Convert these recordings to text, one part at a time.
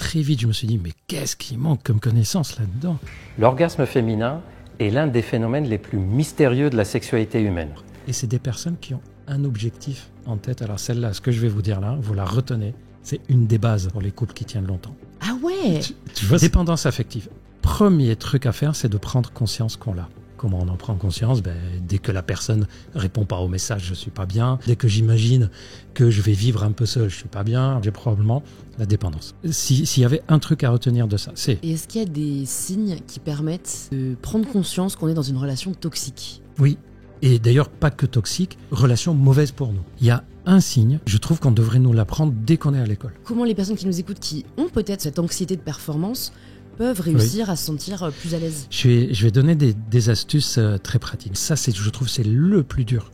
très vite, je me suis dit, mais qu'est-ce qui manque comme connaissance là-dedans ? L'orgasme féminin est l'un des phénomènes les plus mystérieux de la sexualité humaine. Et c'est des personnes qui ont un objectif en tête. Alors celle-là, ce que je vais vous dire là, vous la retenez, c'est une des bases pour les couples qui tiennent longtemps. Ah ouais. Tu vois, dépendance affective. Premier truc à faire, c'est de prendre conscience qu'on l'a. Comment on en prend conscience ? Dès que la personne répond pas au message, je suis pas bien. Dès que j'imagine que je vais vivre un peu seul, je suis pas bien. J'ai probablement la dépendance. S'il y avait un truc à retenir de ça, c'est... Et est-ce qu'il y a des signes qui permettent de prendre conscience qu'on est dans une relation toxique ? Oui. Et d'ailleurs, pas que toxique, relation mauvaise pour nous. Il y a un signe, je trouve qu'on devrait nous l'apprendre dès qu'on est à l'école. Comment les personnes qui nous écoutent, qui ont peut-être cette anxiété de performance, peuvent réussir à se sentir plus à l'aise ? Je vais donner des astuces très pratiques. Ça, je trouve, c'est le plus dur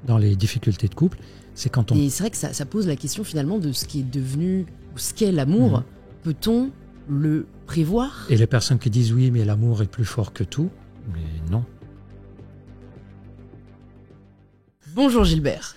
dans les difficultés de couple. C'est quand on... Et c'est vrai que ça pose la question finalement de ce qui est devenu, ou ce qu'est l'amour. Peut-on le prévoir ? Et les personnes qui disent oui, mais l'amour est plus fort que tout, mais non. Bonjour Gilbert.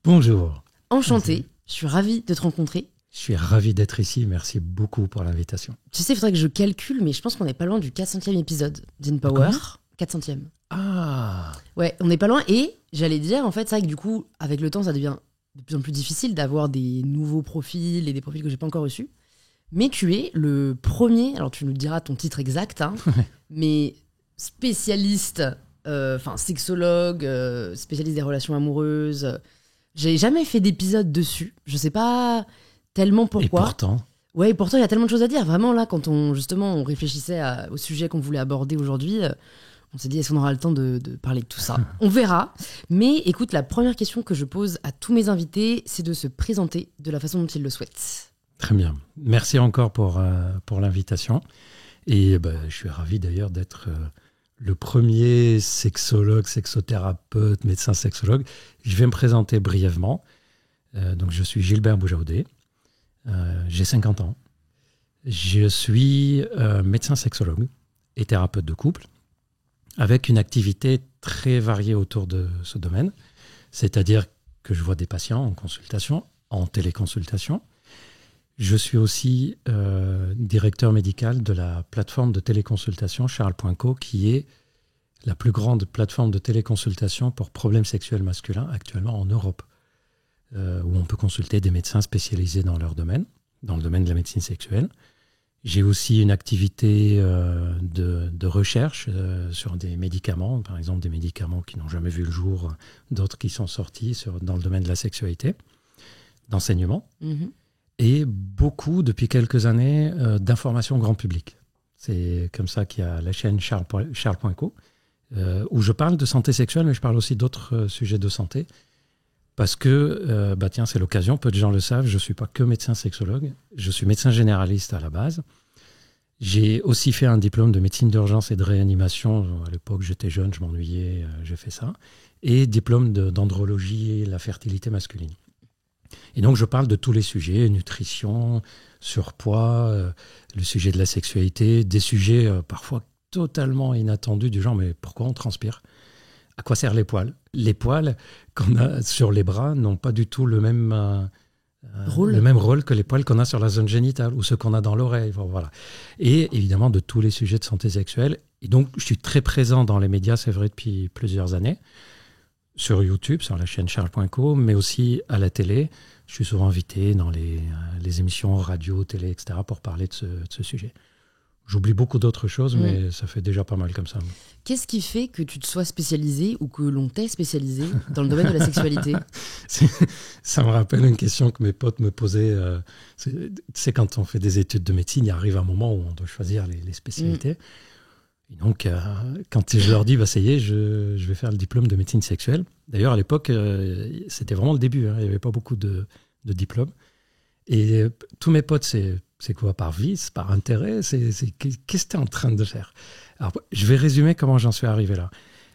Bonjour. Enchanté, je suis ravie de te rencontrer. Je suis ravi d'être ici, merci beaucoup pour l'invitation. Tu sais, il faudrait que je calcule, mais je pense qu'on n'est pas loin du 400e épisode d'InPower. 400e. Ah. Ouais, on n'est pas loin. Et j'allais dire, en fait, c'est vrai que du coup, avec le temps, ça devient de plus en plus difficile d'avoir des nouveaux profils et des profils que j'ai pas encore reçus. Mais tu es le premier, alors tu nous diras ton titre exact, hein, mais spécialiste, sexologue, spécialiste des relations amoureuses. J'ai jamais fait d'épisode dessus. Je sais pas tellement pourquoi. Et pourtant. Ouais, pourtant il y a tellement de choses à dire. Vraiment là, quand on réfléchissait au sujet qu'on voulait aborder aujourd'hui, on s'est dit est-ce qu'on aura le temps de parler de tout ça ? On verra. Mais écoute, la première question que je pose à tous mes invités, c'est de se présenter de la façon dont ils le souhaitent. Très bien. Merci encore pour l'invitation. Et je suis ravi d'ailleurs d'être le premier sexologue, sexothérapeute, médecin sexologue. Je vais me présenter brièvement. Donc je suis Gilbert Boujaoudé. J'ai 50 ans. Je suis médecin sexologue et thérapeute de couple avec une activité très variée autour de ce domaine. C'est-à-dire que je vois des patients en consultation, en téléconsultation. Je suis aussi directeur médical de la plateforme de téléconsultation Charles.co, qui est la plus grande plateforme de téléconsultation pour problèmes sexuels masculins actuellement en Europe, où on peut consulter des médecins spécialisés dans leur domaine, dans le domaine de la médecine sexuelle. J'ai aussi une activité de recherche sur des médicaments, par exemple des médicaments qui n'ont jamais vu le jour, d'autres qui sont sortis dans le domaine de la sexualité, d'enseignement. Et beaucoup, depuis quelques années, d'informations grand public. C'est comme ça qu'il y a la chaîne Charles.co, où je parle de santé sexuelle, mais je parle aussi d'autres sujets de santé. Parce que, c'est l'occasion, peu de gens le savent, je ne suis pas que médecin sexologue, je suis médecin généraliste à la base. J'ai aussi fait un diplôme de médecine d'urgence et de réanimation. À l'époque, j'étais jeune, je m'ennuyais, j'ai fait ça. Et diplôme d'andrologie et la fertilité masculine. Et donc, je parle de tous les sujets, nutrition, surpoids, le sujet de la sexualité, des sujets parfois totalement inattendus, du genre, mais pourquoi on transpire ? À quoi servent les poils ? Les poils qu'on a sur les bras n'ont pas du tout le même rôle que les poils qu'on a sur la zone génitale ou ceux qu'on a dans l'oreille. Voilà. Et évidemment, de tous les sujets de santé sexuelle. Et donc, je suis très présent dans les médias, c'est vrai, depuis plusieurs années. Sur YouTube, sur la chaîne Charles.co, mais aussi à la télé. Je suis souvent invité dans les émissions radio, télé, etc. pour parler de ce sujet. J'oublie beaucoup d'autres choses, mais ça fait déjà pas mal comme ça. Qu'est-ce qui fait que tu te sois spécialisé ou que l'on t'ait spécialisé dans le domaine de la sexualité ? Ça me rappelle une question que mes potes me posaient. C'est quand on fait des études de médecine, il arrive un moment où on doit choisir les spécialités. Et donc, quand je leur dis, ça y est, je vais faire le diplôme de médecine sexuelle. D'ailleurs, à l'époque, c'était vraiment le début. Il n'y avait pas beaucoup de diplômes. Et tous mes potes, c'est quoi, par vice, par intérêt, qu'est-ce que tu es en train de faire ? Alors, je vais résumer comment j'en suis arrivé là.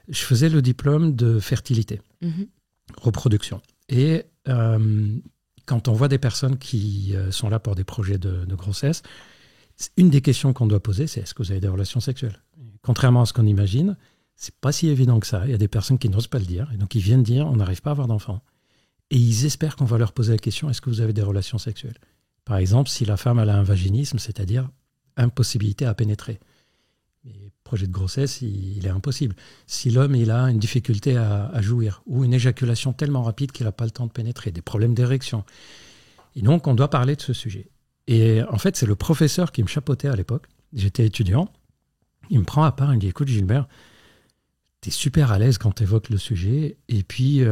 Je faisais le diplôme de fertilité, reproduction. Et quand on voit des personnes qui sont là pour des projets de grossesse, une des questions qu'on doit poser, c'est est-ce que vous avez des relations sexuelles ? Contrairement à ce qu'on imagine, c'est pas si évident que ça. Il y a des personnes qui n'osent pas le dire, et donc ils viennent dire on n'arrive pas à avoir d'enfants. Et ils espèrent qu'on va leur poser la question est-ce que vous avez des relations sexuelles ? Par exemple, si la femme elle a un vaginisme, c'est-à-dire impossibilité à pénétrer. Le projet de grossesse, il est impossible. Si l'homme il a une difficulté à jouir ou une éjaculation tellement rapide qu'il n'a pas le temps de pénétrer, des problèmes d'érection. Et donc, on doit parler de ce sujet. Et en fait, c'est le professeur qui me chapeautait à l'époque. J'étais étudiant. Il me prend à part, il me dit « Écoute, Gilbert, tu es super à l'aise quand tu évoques le sujet. Et puis,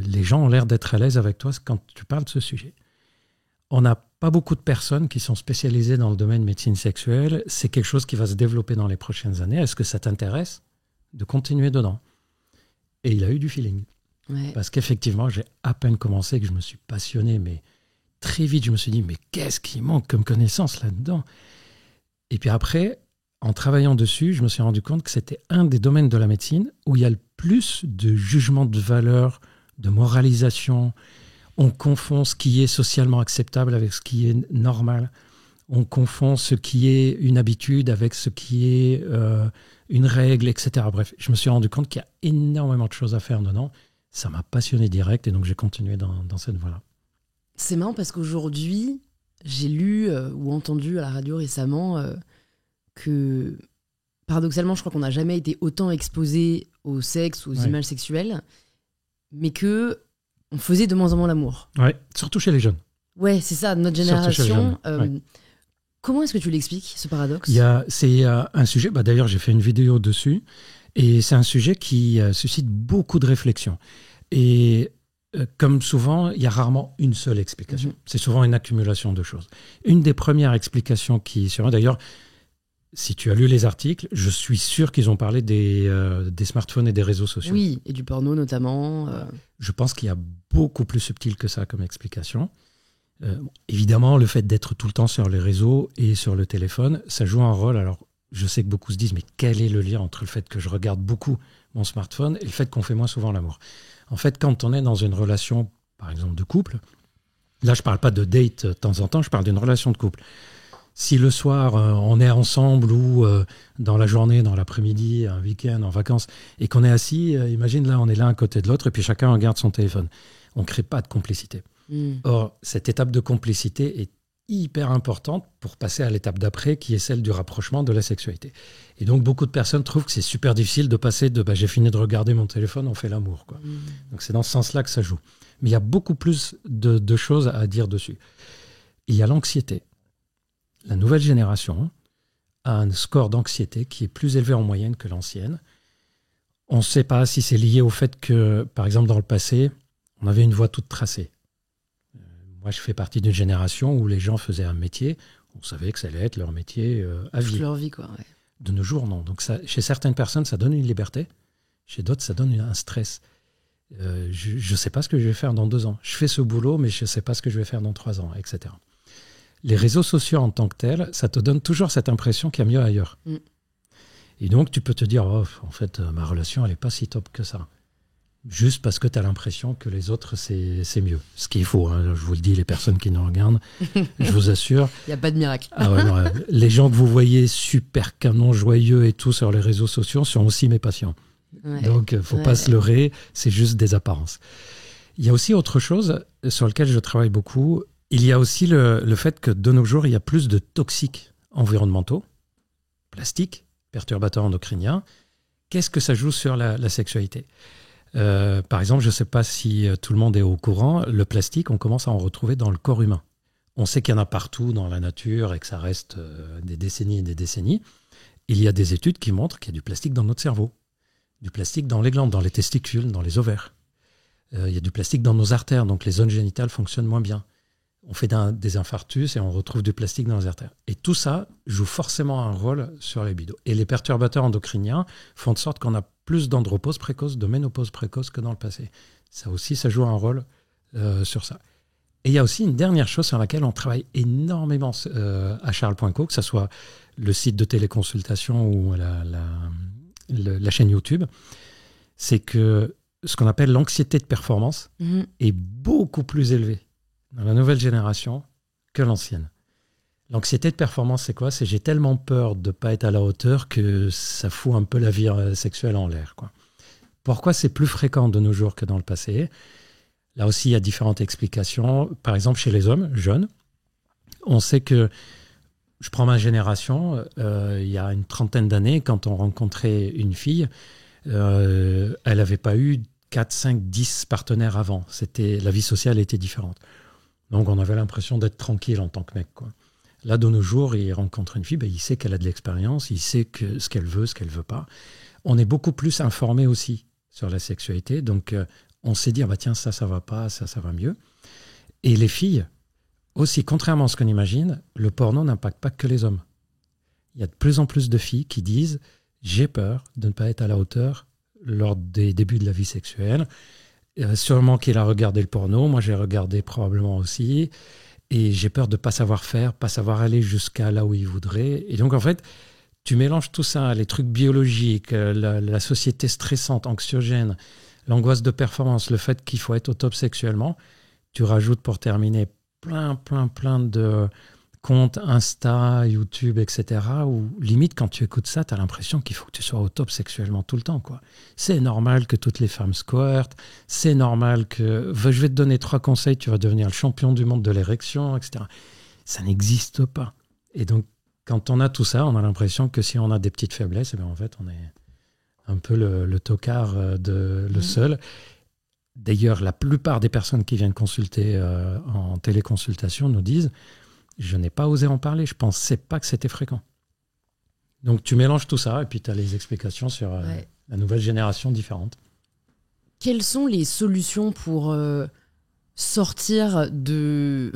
les gens ont l'air d'être à l'aise avec toi quand tu parles de ce sujet. On n'a pas beaucoup de personnes qui sont spécialisées dans le domaine médecine sexuelle. C'est quelque chose qui va se développer dans les prochaines années. Est-ce que ça t'intéresse de continuer dedans ?» Et il a eu du feeling. Ouais. Parce qu'effectivement, j'ai à peine commencé que je me suis passionné, mais très vite, je me suis dit, mais qu'est-ce qui manque comme connaissance là-dedans ? Et puis après, en travaillant dessus, je me suis rendu compte que c'était un des domaines de la médecine où il y a le plus de jugement de valeur, de moralisation. On confond ce qui est socialement acceptable avec ce qui est normal. On confond ce qui est une habitude avec ce qui est une règle, etc. Bref, je me suis rendu compte qu'il y a énormément de choses à faire dedans. Ça m'a passionné direct et donc j'ai continué dans cette voie-là. C'est marrant parce qu'aujourd'hui, j'ai lu ou entendu à la radio récemment que, paradoxalement, je crois qu'on n'a jamais été autant exposé au sexe, aux images sexuelles, mais que on faisait de moins en moins l'amour. Oui, surtout chez les jeunes. Ouais, c'est ça, notre génération. Comment est-ce que tu l'expliques, ce paradoxe ? C'est un sujet, d'ailleurs j'ai fait une vidéo dessus, et c'est un sujet qui suscite beaucoup de réflexions. Et comme souvent, il y a rarement une seule explication. C'est souvent une accumulation de choses. Une des premières explications qui serait, d'ailleurs, si tu as lu les articles, je suis sûr qu'ils ont parlé des smartphones et des réseaux sociaux. Oui, et du porno notamment. Je pense qu'il y a beaucoup plus subtil que ça comme explication. Évidemment, le fait d'être tout le temps sur les réseaux et sur le téléphone, ça joue un rôle. Alors, je sais que beaucoup se disent, mais quel est le lien entre le fait que je regarde beaucoup mon smartphone et le fait qu'on fait moins souvent l'amour ? En fait, quand on est dans une relation, par exemple, de couple, là, je ne parle pas de date de temps en temps, je parle d'une relation de couple. Si le soir, on est ensemble ou dans la journée, dans l'après-midi, un week-end, en vacances, et qu'on est assis, imagine là, on est l'un à côté de l'autre et puis chacun regarde son téléphone. On ne crée pas de complicité. Or, cette étape de complicité est hyper importante pour passer à l'étape d'après, qui est celle du rapprochement de la sexualité. Et donc, beaucoup de personnes trouvent que c'est super difficile de passer de j'ai fini de regarder mon téléphone, on fait l'amour, quoi. Donc, c'est dans ce sens-là que ça joue. Mais il y a beaucoup plus de choses à dire dessus. Il y a l'anxiété. La nouvelle génération a un score d'anxiété qui est plus élevé en moyenne que l'ancienne. On ne sait pas si c'est lié au fait que, par exemple, dans le passé, on avait une voie toute tracée. Moi, je fais partie d'une génération où les gens faisaient un métier, on savait que ça allait être leur métier à vie. Leur vie, quoi. Ouais. De nos jours, non. Donc, ça, chez certaines personnes, ça donne une liberté. Chez d'autres, ça donne un stress. Je ne sais pas ce que je vais faire dans 2 ans. Je fais ce boulot, mais je ne sais pas ce que je vais faire dans 3 ans, etc. Les réseaux sociaux en tant que tels, ça te donne toujours cette impression qu'il y a mieux ailleurs. Et donc, tu peux te dire, en fait, ma relation, elle n'est pas si top que ça. Juste parce que tu as l'impression que les autres, c'est mieux. Ce qui est faux, hein. Je vous le dis, les personnes qui nous regardent, je vous assure. Il n'y a pas de miracle. Les gens que vous voyez super canons, joyeux et tout sur les réseaux sociaux sont aussi mes patients. Ouais. Donc, il ne faut pas se leurrer, c'est juste des apparences. Il y a aussi autre chose sur lequel je travaille beaucoup. Il y a aussi le fait que de nos jours, il y a plus de toxiques environnementaux, plastiques, perturbateurs endocriniens. Qu'est-ce que ça joue sur la sexualité ? Par exemple, je ne sais pas si tout le monde est au courant, le plastique, on commence à en retrouver dans le corps humain. On sait qu'il y en a partout dans la nature et que ça reste des décennies et des décennies. Il y a des études qui montrent qu'il y a du plastique dans notre cerveau, du plastique dans les glandes, dans les testicules, dans les ovaires. Il y a du plastique dans nos artères, donc les zones génitales fonctionnent moins bien. On fait des infarctus et on retrouve du plastique dans les artères. Et tout ça joue forcément un rôle sur la libido. Et les perturbateurs endocriniens font de sorte qu'on a plus d'andropause précoce, de ménopause précoce que dans le passé. Ça aussi, ça joue un rôle sur ça. Et il y a aussi une dernière chose sur laquelle on travaille énormément à Charles.co, que ce soit le site de téléconsultation ou la chaîne YouTube, c'est que ce qu'on appelle l'anxiété de performance est beaucoup plus élevée dans la nouvelle génération que l'ancienne. L'anxiété de performance, c'est quoi ? C'est j'ai tellement peur de ne pas être à la hauteur que ça fout un peu la vie sexuelle en l'air, quoi. Pourquoi c'est plus fréquent de nos jours que dans le passé ? Là aussi, il y a différentes explications. Par exemple, chez les hommes jeunes, On sait que, je prends ma génération, il y a une trentaine d'années, quand on rencontrait une fille, elle n'avait pas eu 4, 5, 10 partenaires avant. La vie sociale était différente. Donc on avait l'impression d'être tranquille en tant que mec, quoi. Là, de nos jours, il rencontre une fille, il sait qu'elle a de l'expérience, il sait ce qu'elle veut, ce qu'elle ne veut pas. On est beaucoup plus informé aussi sur la sexualité. Donc, on sait dire, tiens, ça ne va pas, ça va mieux. Et les filles, aussi, contrairement à ce qu'on imagine, le porno n'impacte pas que les hommes. Il y a de plus en plus de filles qui disent, j'ai peur de ne pas être à la hauteur lors des débuts de la vie sexuelle. Sûrement qu'il a regardé le porno, moi j'ai regardé probablement aussi. Et j'ai peur de ne pas savoir faire, pas savoir aller jusqu'à là où il voudrait. Et donc, en fait, tu mélanges tout ça, les trucs biologiques, la société stressante, anxiogène, l'angoisse de performance, le fait qu'il faut être au top sexuellement. Tu rajoutes, pour terminer, plein de comptes Insta, YouTube, etc. où, limite, quand tu écoutes ça, tu as l'impression qu'il faut que tu sois au top sexuellement tout le temps, quoi. C'est normal que toutes les femmes squirtent. C'est normal que... Je vais te donner 3 conseils, tu vas devenir le champion du monde de l'érection, etc. Ça n'existe pas. Et donc, quand on a tout ça, on a l'impression que si on a des petites faiblesses, en fait, on est un peu le tocard, le seul. D'ailleurs, la plupart des personnes qui viennent consulter en téléconsultation nous disent « Je n'ai pas osé en parler, je ne pensais pas que c'était fréquent ». Donc, tu mélanges tout ça et puis tu as les explications sur la nouvelle génération différente. Quelles sont les solutions pour sortir de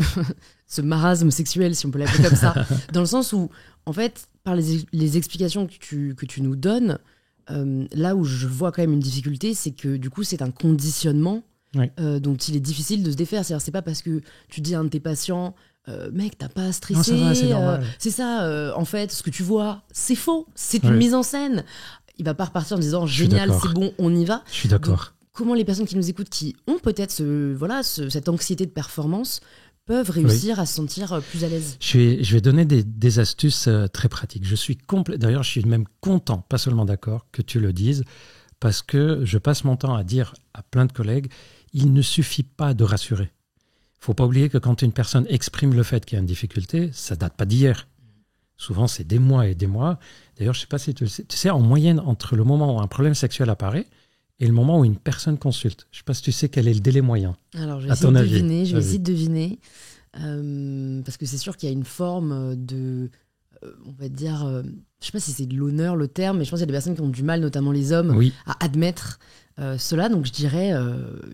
ce marasme sexuel, si on peut l'appeler comme ça, dans le sens où, en fait, par les explications que tu nous donnes, là où je vois quand même une difficulté, c'est que du coup, c'est un conditionnement dont il est difficile de se défaire. C'est-à-dire, c'est pas parce que tu dis à un de tes patients mec, t'as pas à stresser, non, ça va, c'est normal. C'est ça, en fait, ce que tu vois, c'est faux, c'est une mise en scène. Il va pas repartir en disant génial, c'est bon, on y va. Je suis d'accord. Donc, comment les personnes qui nous écoutent, qui ont peut-être cette anxiété de performance, peuvent réussir à se sentir plus à l'aise? Je vais donner des astuces très pratiques. D'ailleurs, je suis même content, pas seulement d'accord, que tu le dises, parce que je passe mon temps à dire à plein de collègues, il ne suffit pas de rassurer. Il ne faut pas oublier que quand une personne exprime le fait qu'il y a une difficulté, ça ne date pas d'hier. Souvent, c'est des mois et des mois. D'ailleurs, je ne sais pas si tu le sais. Tu sais, en moyenne, entre le moment où un problème sexuel apparaît et le moment où une personne consulte, je ne sais pas si tu sais quel est le délai moyen. Alors, je vais essayer de deviner. Parce que c'est sûr qu'il y a une forme de... on va dire... je ne sais pas si c'est de l'honneur, le terme, mais je pense qu'il y a des personnes qui ont du mal, notamment les hommes, à admettre cela. Donc, je dirais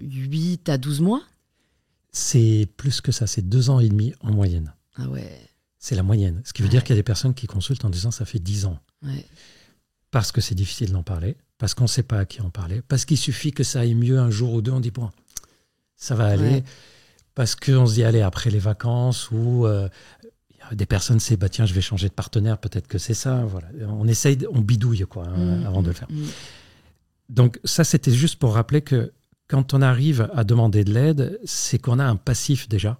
8 à 12 mois. C'est plus que ça, c'est 2 ans et demi en moyenne. Ah ouais. C'est la moyenne. Ce qui veut dire qu'il y a des personnes qui consultent en disant ça fait 10 ans. Ouais. Parce que c'est difficile d'en parler, parce qu'on ne sait pas à qui en parler, parce qu'il suffit que ça aille mieux un jour ou deux, on dit bon, ça va aller. Ouais. Parce qu'on se dit allez, après les vacances, ou des personnes c'est tiens, je vais changer de partenaire, peut-être que c'est ça. Voilà. On bidouille quoi, avant de le faire. Donc ça, c'était juste pour rappeler que quand on arrive à demander de l'aide, c'est qu'on a un passif déjà.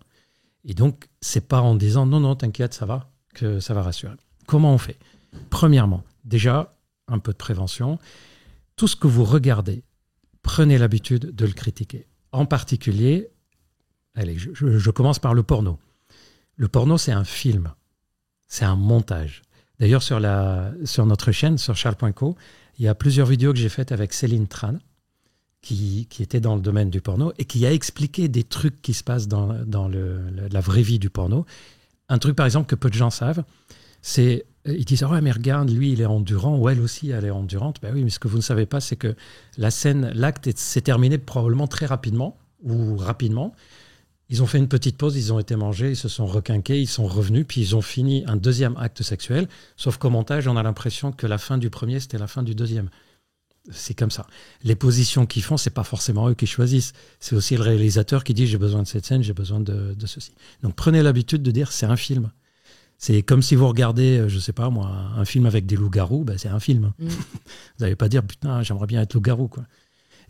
Et donc, c'est pas en disant non, t'inquiète, ça va, que ça va rassurer. Comment on fait? Premièrement, déjà, un peu de prévention. Tout ce que vous regardez, prenez l'habitude de le critiquer. En particulier, allez, je commence par le porno. Le porno, c'est un film. C'est un montage. D'ailleurs, sur notre chaîne, sur charles.co, il y a plusieurs vidéos que j'ai faites avec Céline Tran, qui était dans le domaine du porno et qui a expliqué des trucs qui se passent dans la vraie vie du porno. Un truc, par exemple, que peu de gens savent, c'est ils disent « Ouais, mais regarde, lui, il est endurant, ou elle aussi, elle est endurante. » Ben oui, mais ce que vous ne savez pas, c'est que l'acte s'est terminé probablement très rapidement, ou rapidement. Ils ont fait une petite pause, ils ont été mangés, ils se sont requinqués, ils sont revenus, puis ils ont fini un deuxième acte sexuel. Sauf qu'au montage, on a l'impression que la fin du premier, c'était la fin du deuxième. C'est comme ça. Les positions qu'ils font, c'est pas forcément eux qui choisissent. C'est aussi le réalisateur qui dit j'ai besoin de cette scène, j'ai besoin de ceci. Donc prenez l'habitude de dire c'est un film. C'est comme si vous regardez, je sais pas moi, un film avec des loups-garous, ben c'est un film. Vous n'allez pas dire putain j'aimerais bien être loup-garou quoi.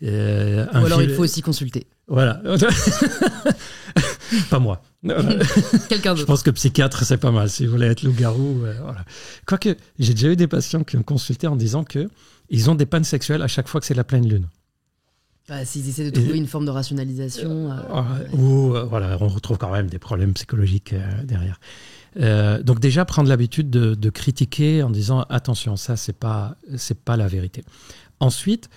Ou alors il faut aussi consulter. Voilà. Pas moi. Quelqu'un d'autre. Je pense que psychiatre c'est pas mal si vous voulez être loup-garou. Voilà. Quoique j'ai déjà eu des patients qui ont consulté en disant que ils ont des pannes sexuelles à chaque fois que c'est la pleine lune. Bah, s'ils essaient de trouver une forme de rationalisation. Ou voilà, on retrouve quand même des problèmes psychologiques derrière. Donc déjà, prendre l'habitude de critiquer en disant « Attention, ça, c'est pas la vérité ». Ensuite,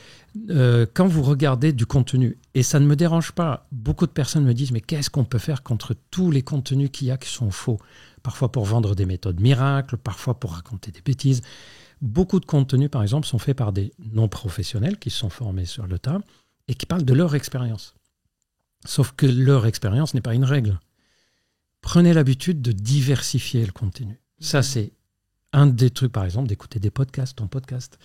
quand vous regardez du contenu, et ça ne me dérange pas, beaucoup de personnes me disent « Mais qu'est-ce qu'on peut faire contre tous les contenus qu'il y a qui sont faux ?» Parfois pour vendre des méthodes miracles, parfois pour raconter des bêtises. Beaucoup de contenus, par exemple, sont faits par des non-professionnels qui se sont formés sur le tas et qui parlent de leur expérience. Sauf que leur expérience n'est pas une règle. Prenez l'habitude de diversifier le contenu. Ça, c'est un des trucs, par exemple, d'écouter des podcasts, ton podcast,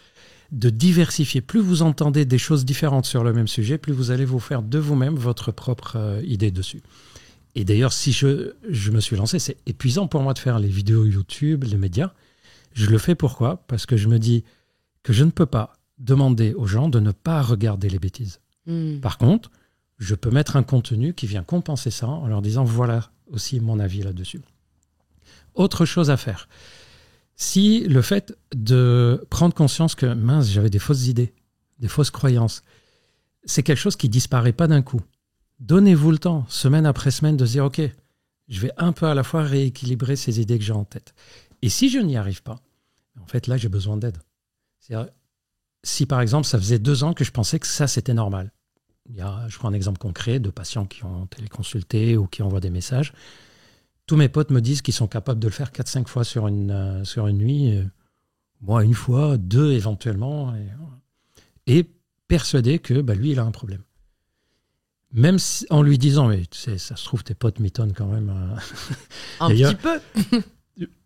de diversifier. Plus vous entendez des choses différentes sur le même sujet, plus vous allez vous faire de vous-même votre propre idée dessus. Et d'ailleurs, si je me suis lancé, c'est épuisant pour moi de faire les vidéos YouTube, les médias. Je le fais pourquoi ? Parce que je me dis que je ne peux pas demander aux gens de ne pas regarder les bêtises. Par contre, je peux mettre un contenu qui vient compenser ça en leur disant voilà aussi mon avis là-dessus. Autre chose à faire. Si le fait de prendre conscience que mince, j'avais des fausses idées, des fausses croyances, c'est quelque chose qui disparaît pas d'un coup. Donnez-vous le temps, semaine après semaine, de se dire ok, je vais un peu à la fois rééquilibrer ces idées que j'ai en tête. Et si je n'y arrive pas, en fait là j'ai besoin d'aide. C'est-à-dire, si par exemple ça faisait 2 ans que je pensais que ça c'était normal. Je prends un exemple concret de patients qui ont téléconsulté ou qui envoient des messages. Tous mes potes me disent qu'ils sont capables de le faire 4-5 fois sur une nuit. Moi, 1 fois, 2 éventuellement. Et persuadé que lui, il a un problème. Même si, en lui disant, mais tu sais, ça se trouve, tes potes mitonnent quand même. Un petit peu.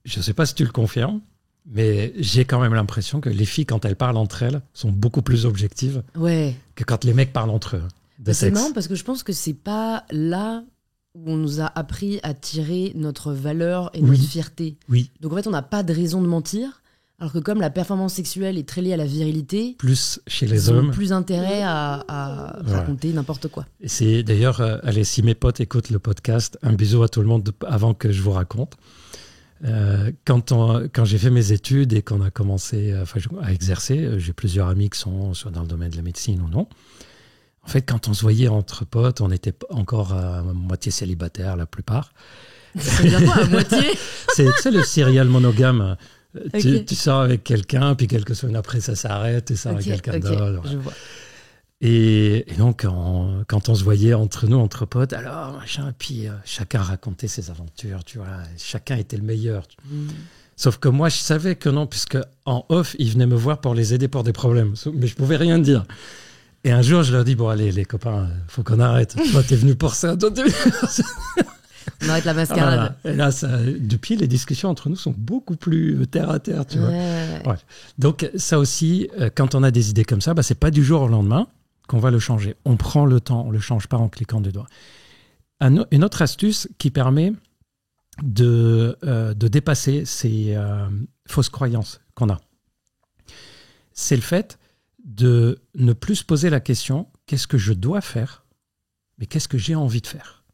Je ne sais pas si tu le confirmes, mais j'ai quand même l'impression que les filles, quand elles parlent entre elles, sont beaucoup plus objectives que quand les mecs parlent entre eux. C'est marrant parce que je pense que c'est pas là où on nous a appris à tirer notre valeur et notre fierté. Oui. Donc en fait, on n'a pas de raison de mentir, alors que comme la performance sexuelle est très liée à la virilité, plus chez les hommes, plus intérêt à raconter n'importe quoi. Et c'est d'ailleurs, allez, si mes potes écoutent le podcast, un bisou à tout le monde avant que je vous raconte. Quand j'ai fait mes études et qu'on a commencé à exercer, j'ai plusieurs amis qui sont soit dans le domaine de la médecine ou non. En fait, quand on se voyait entre potes, on était encore à moitié célibataire la plupart. Ça veut dire quoi, à moitié? C'est le serial monogame. Okay. Tu sors avec quelqu'un, puis quelques semaines après, ça s'arrête, tu sors avec quelqu'un d'autre. Je vois. Et donc, quand on se voyait entre nous, entre potes, alors, machin, puis chacun racontait ses aventures, tu vois, chacun était le meilleur. Sauf que moi, je savais que non, puisque en off, ils venaient me voir pour les aider pour des problèmes, mais je pouvais rien dire. Et un jour, je leur dis, bon, allez, les copains, faut qu'on arrête. Toi, t'es venu pour ça, toi, t'es venu pour ça. On arrête la mascarade. Et là, depuis, les discussions entre nous sont beaucoup plus terre à terre, tu vois. Ouais. Donc, ça aussi, quand on a des idées comme ça, c'est pas du jour au lendemain qu'on va le changer. On prend le temps, on le change pas en cliquant du doigt. Une autre astuce qui permet de dépasser ces fausses croyances qu'on a, c'est le fait de ne plus se poser la question « qu'est-ce que je dois faire ?» mais « qu'est-ce que j'ai envie de faire ?»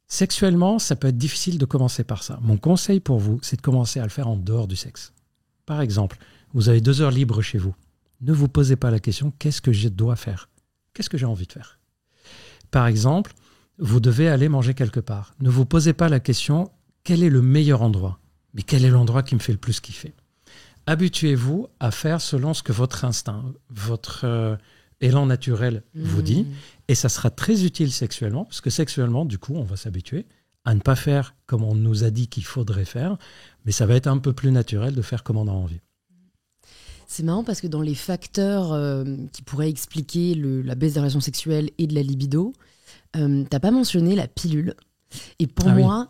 Sexuellement, ça peut être difficile de commencer par ça. Mon conseil pour vous, c'est de commencer à le faire en dehors du sexe. Par exemple, vous avez 2 heures libres chez vous. Ne vous posez pas la question « qu'est-ce que je dois faire ?» Qu'est-ce que j'ai envie de faire ? Par exemple, vous devez aller manger quelque part. Ne vous posez pas la question « quel est le meilleur endroit ?» mais quel est l'endroit qui me fait le plus kiffer ? Habituez-vous à faire selon ce que votre instinct, votre élan naturel vous dit. Et ça sera très utile sexuellement, parce que sexuellement, du coup, on va s'habituer à ne pas faire comme on nous a dit qu'il faudrait faire, mais ça va être un peu plus naturel de faire comme on a envie. C'est marrant parce que dans les facteurs qui pourraient expliquer la baisse des relations sexuelles et de la libido, t'as pas mentionné la pilule. Et pour moi,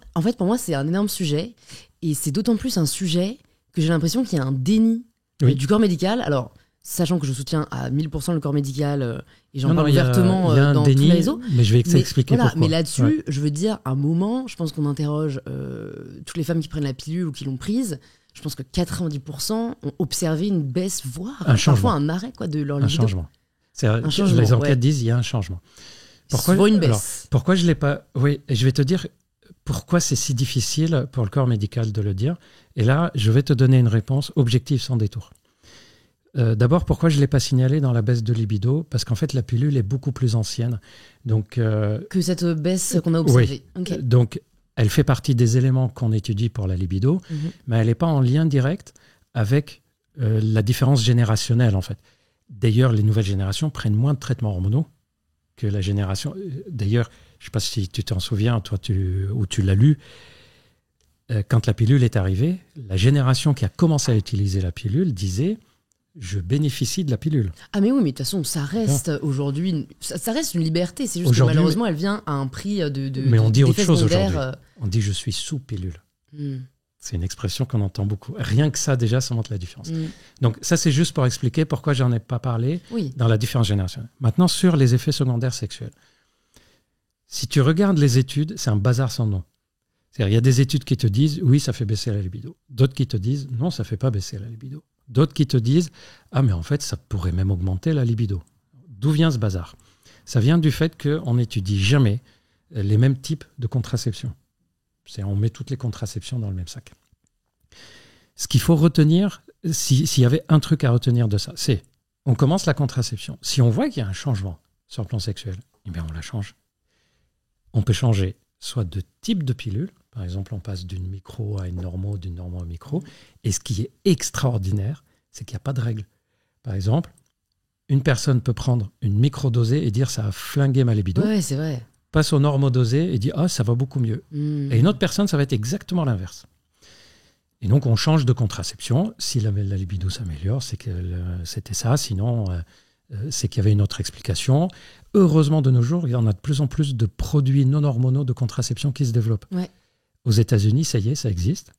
c'est un énorme sujet. Et c'est d'autant plus un sujet que j'ai l'impression qu'il y a un déni du corps médical. Alors, sachant que je soutiens à 1000% le corps médical et j'en parle ouvertement dans tous les réseaux. Mais je vais expliquer pourquoi. Mais là-dessus, je veux dire, à un moment, je pense qu'on interroge toutes les femmes qui prennent la pilule ou qui l'ont prise. Je pense que 90% ont observé une baisse, voire parfois un arrêt de leur libido. Un changement. Les enquêtes disent qu'il y a un changement. Pourquoi une baisse? Alors, pourquoi je l'ai pas... Oui, et je vais te dire pourquoi c'est si difficile pour le corps médical de le dire. Et là, je vais te donner une réponse objective sans détour. D'abord, pourquoi je ne l'ai pas signalé dans la baisse de libido ? Parce qu'en fait, la pilule est beaucoup plus ancienne. Donc, que cette baisse qu'on a observée. Oui. Okay. Donc, elle fait partie des éléments qu'on étudie pour la libido, mais elle n'est pas en lien direct avec la différence générationnelle, en fait. D'ailleurs, les nouvelles générations prennent moins de traitements hormonaux que la génération... D'ailleurs, je ne sais pas si tu t'en souviens, toi, ou tu l'as lu, quand la pilule est arrivée, la génération qui a commencé à utiliser la pilule disait « je bénéficie de la pilule ». Ah mais oui, mais de toute façon, ça reste aujourd'hui... Ça reste une liberté, c'est juste que Aujourd'hui, malheureusement, elle vient à un prix de mais on dit autre d'effets chose secondaires, aujourd'hui. On dit « je suis sous pilule ». Hmm. C'est une expression qu'on entend beaucoup. Rien que ça, déjà, ça montre la différence. Donc ça, c'est juste pour expliquer pourquoi j'en ai pas parlé dans la différence générationnelle. Maintenant, sur les effets secondaires sexuels. Si tu regardes les études, c'est un bazar sans nom. C'est-à-dire, il y a des études qui te disent « oui, ça fait baisser la libido ». D'autres qui te disent « non, ça fait pas baisser la libido ». D'autres qui te disent « ah, mais en fait, ça pourrait même augmenter la libido ». D'où vient ce bazar? Ça vient du fait qu'on n'étudie jamais les mêmes types de contraception. On met toutes les contraceptions dans le même sac. Ce qu'il faut retenir, s'il y avait un truc à retenir de ça, c'est on commence la contraception. Si on voit qu'il y a un changement sur le plan sexuel, eh bien on la change. On peut changer soit de type de pilule, par exemple on passe d'une micro à une normo, d'une normo à micro, et ce qui est extraordinaire, c'est qu'il n'y a pas de règle. Par exemple, une personne peut prendre une micro-dosée et dire ça a flingué ma libido. Ouais, c'est vrai. Passe au normodosé et dit « ah, ça va beaucoup mieux ». Et une autre personne, ça va être exactement l'inverse. Et donc, on change de contraception. Si la libido s'améliore, c'est que c'était ça. Sinon, c'est qu'il y avait une autre explication. Heureusement, de nos jours, il y en a de plus en plus de produits non hormonaux de contraception qui se développent. Ouais. Aux États-Unis, ça y est, ça existe.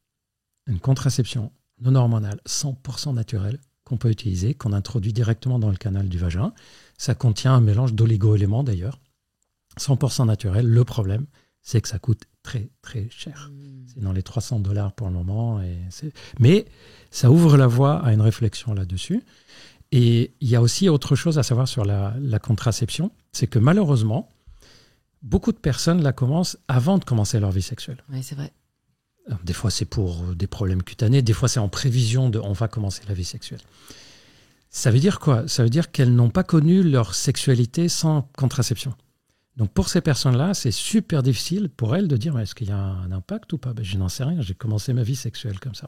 Une contraception non hormonale, 100% naturelle, qu'on peut utiliser, qu'on introduit directement dans le canal du vagin. Ça contient un mélange d'oligo-éléments, d'ailleurs. 100% naturel. Le problème, c'est que ça coûte très, très cher. C'est dans les $300 pour le moment. Mais ça ouvre la voie à une réflexion là-dessus. Et il y a aussi autre chose à savoir sur la contraception, c'est que malheureusement, beaucoup de personnes la commencent avant de commencer leur vie sexuelle. Oui, c'est vrai. Des fois, c'est pour des problèmes cutanés. Des fois, c'est en prévision de « on va commencer la vie sexuelle ». Ça veut dire quoi? Ça veut dire qu'elles n'ont pas connu leur sexualité sans contraception. Donc pour ces personnes-là, c'est super difficile pour elles de dire est-ce qu'il y a un impact ou pas? Je n'en sais rien, j'ai commencé ma vie sexuelle comme ça.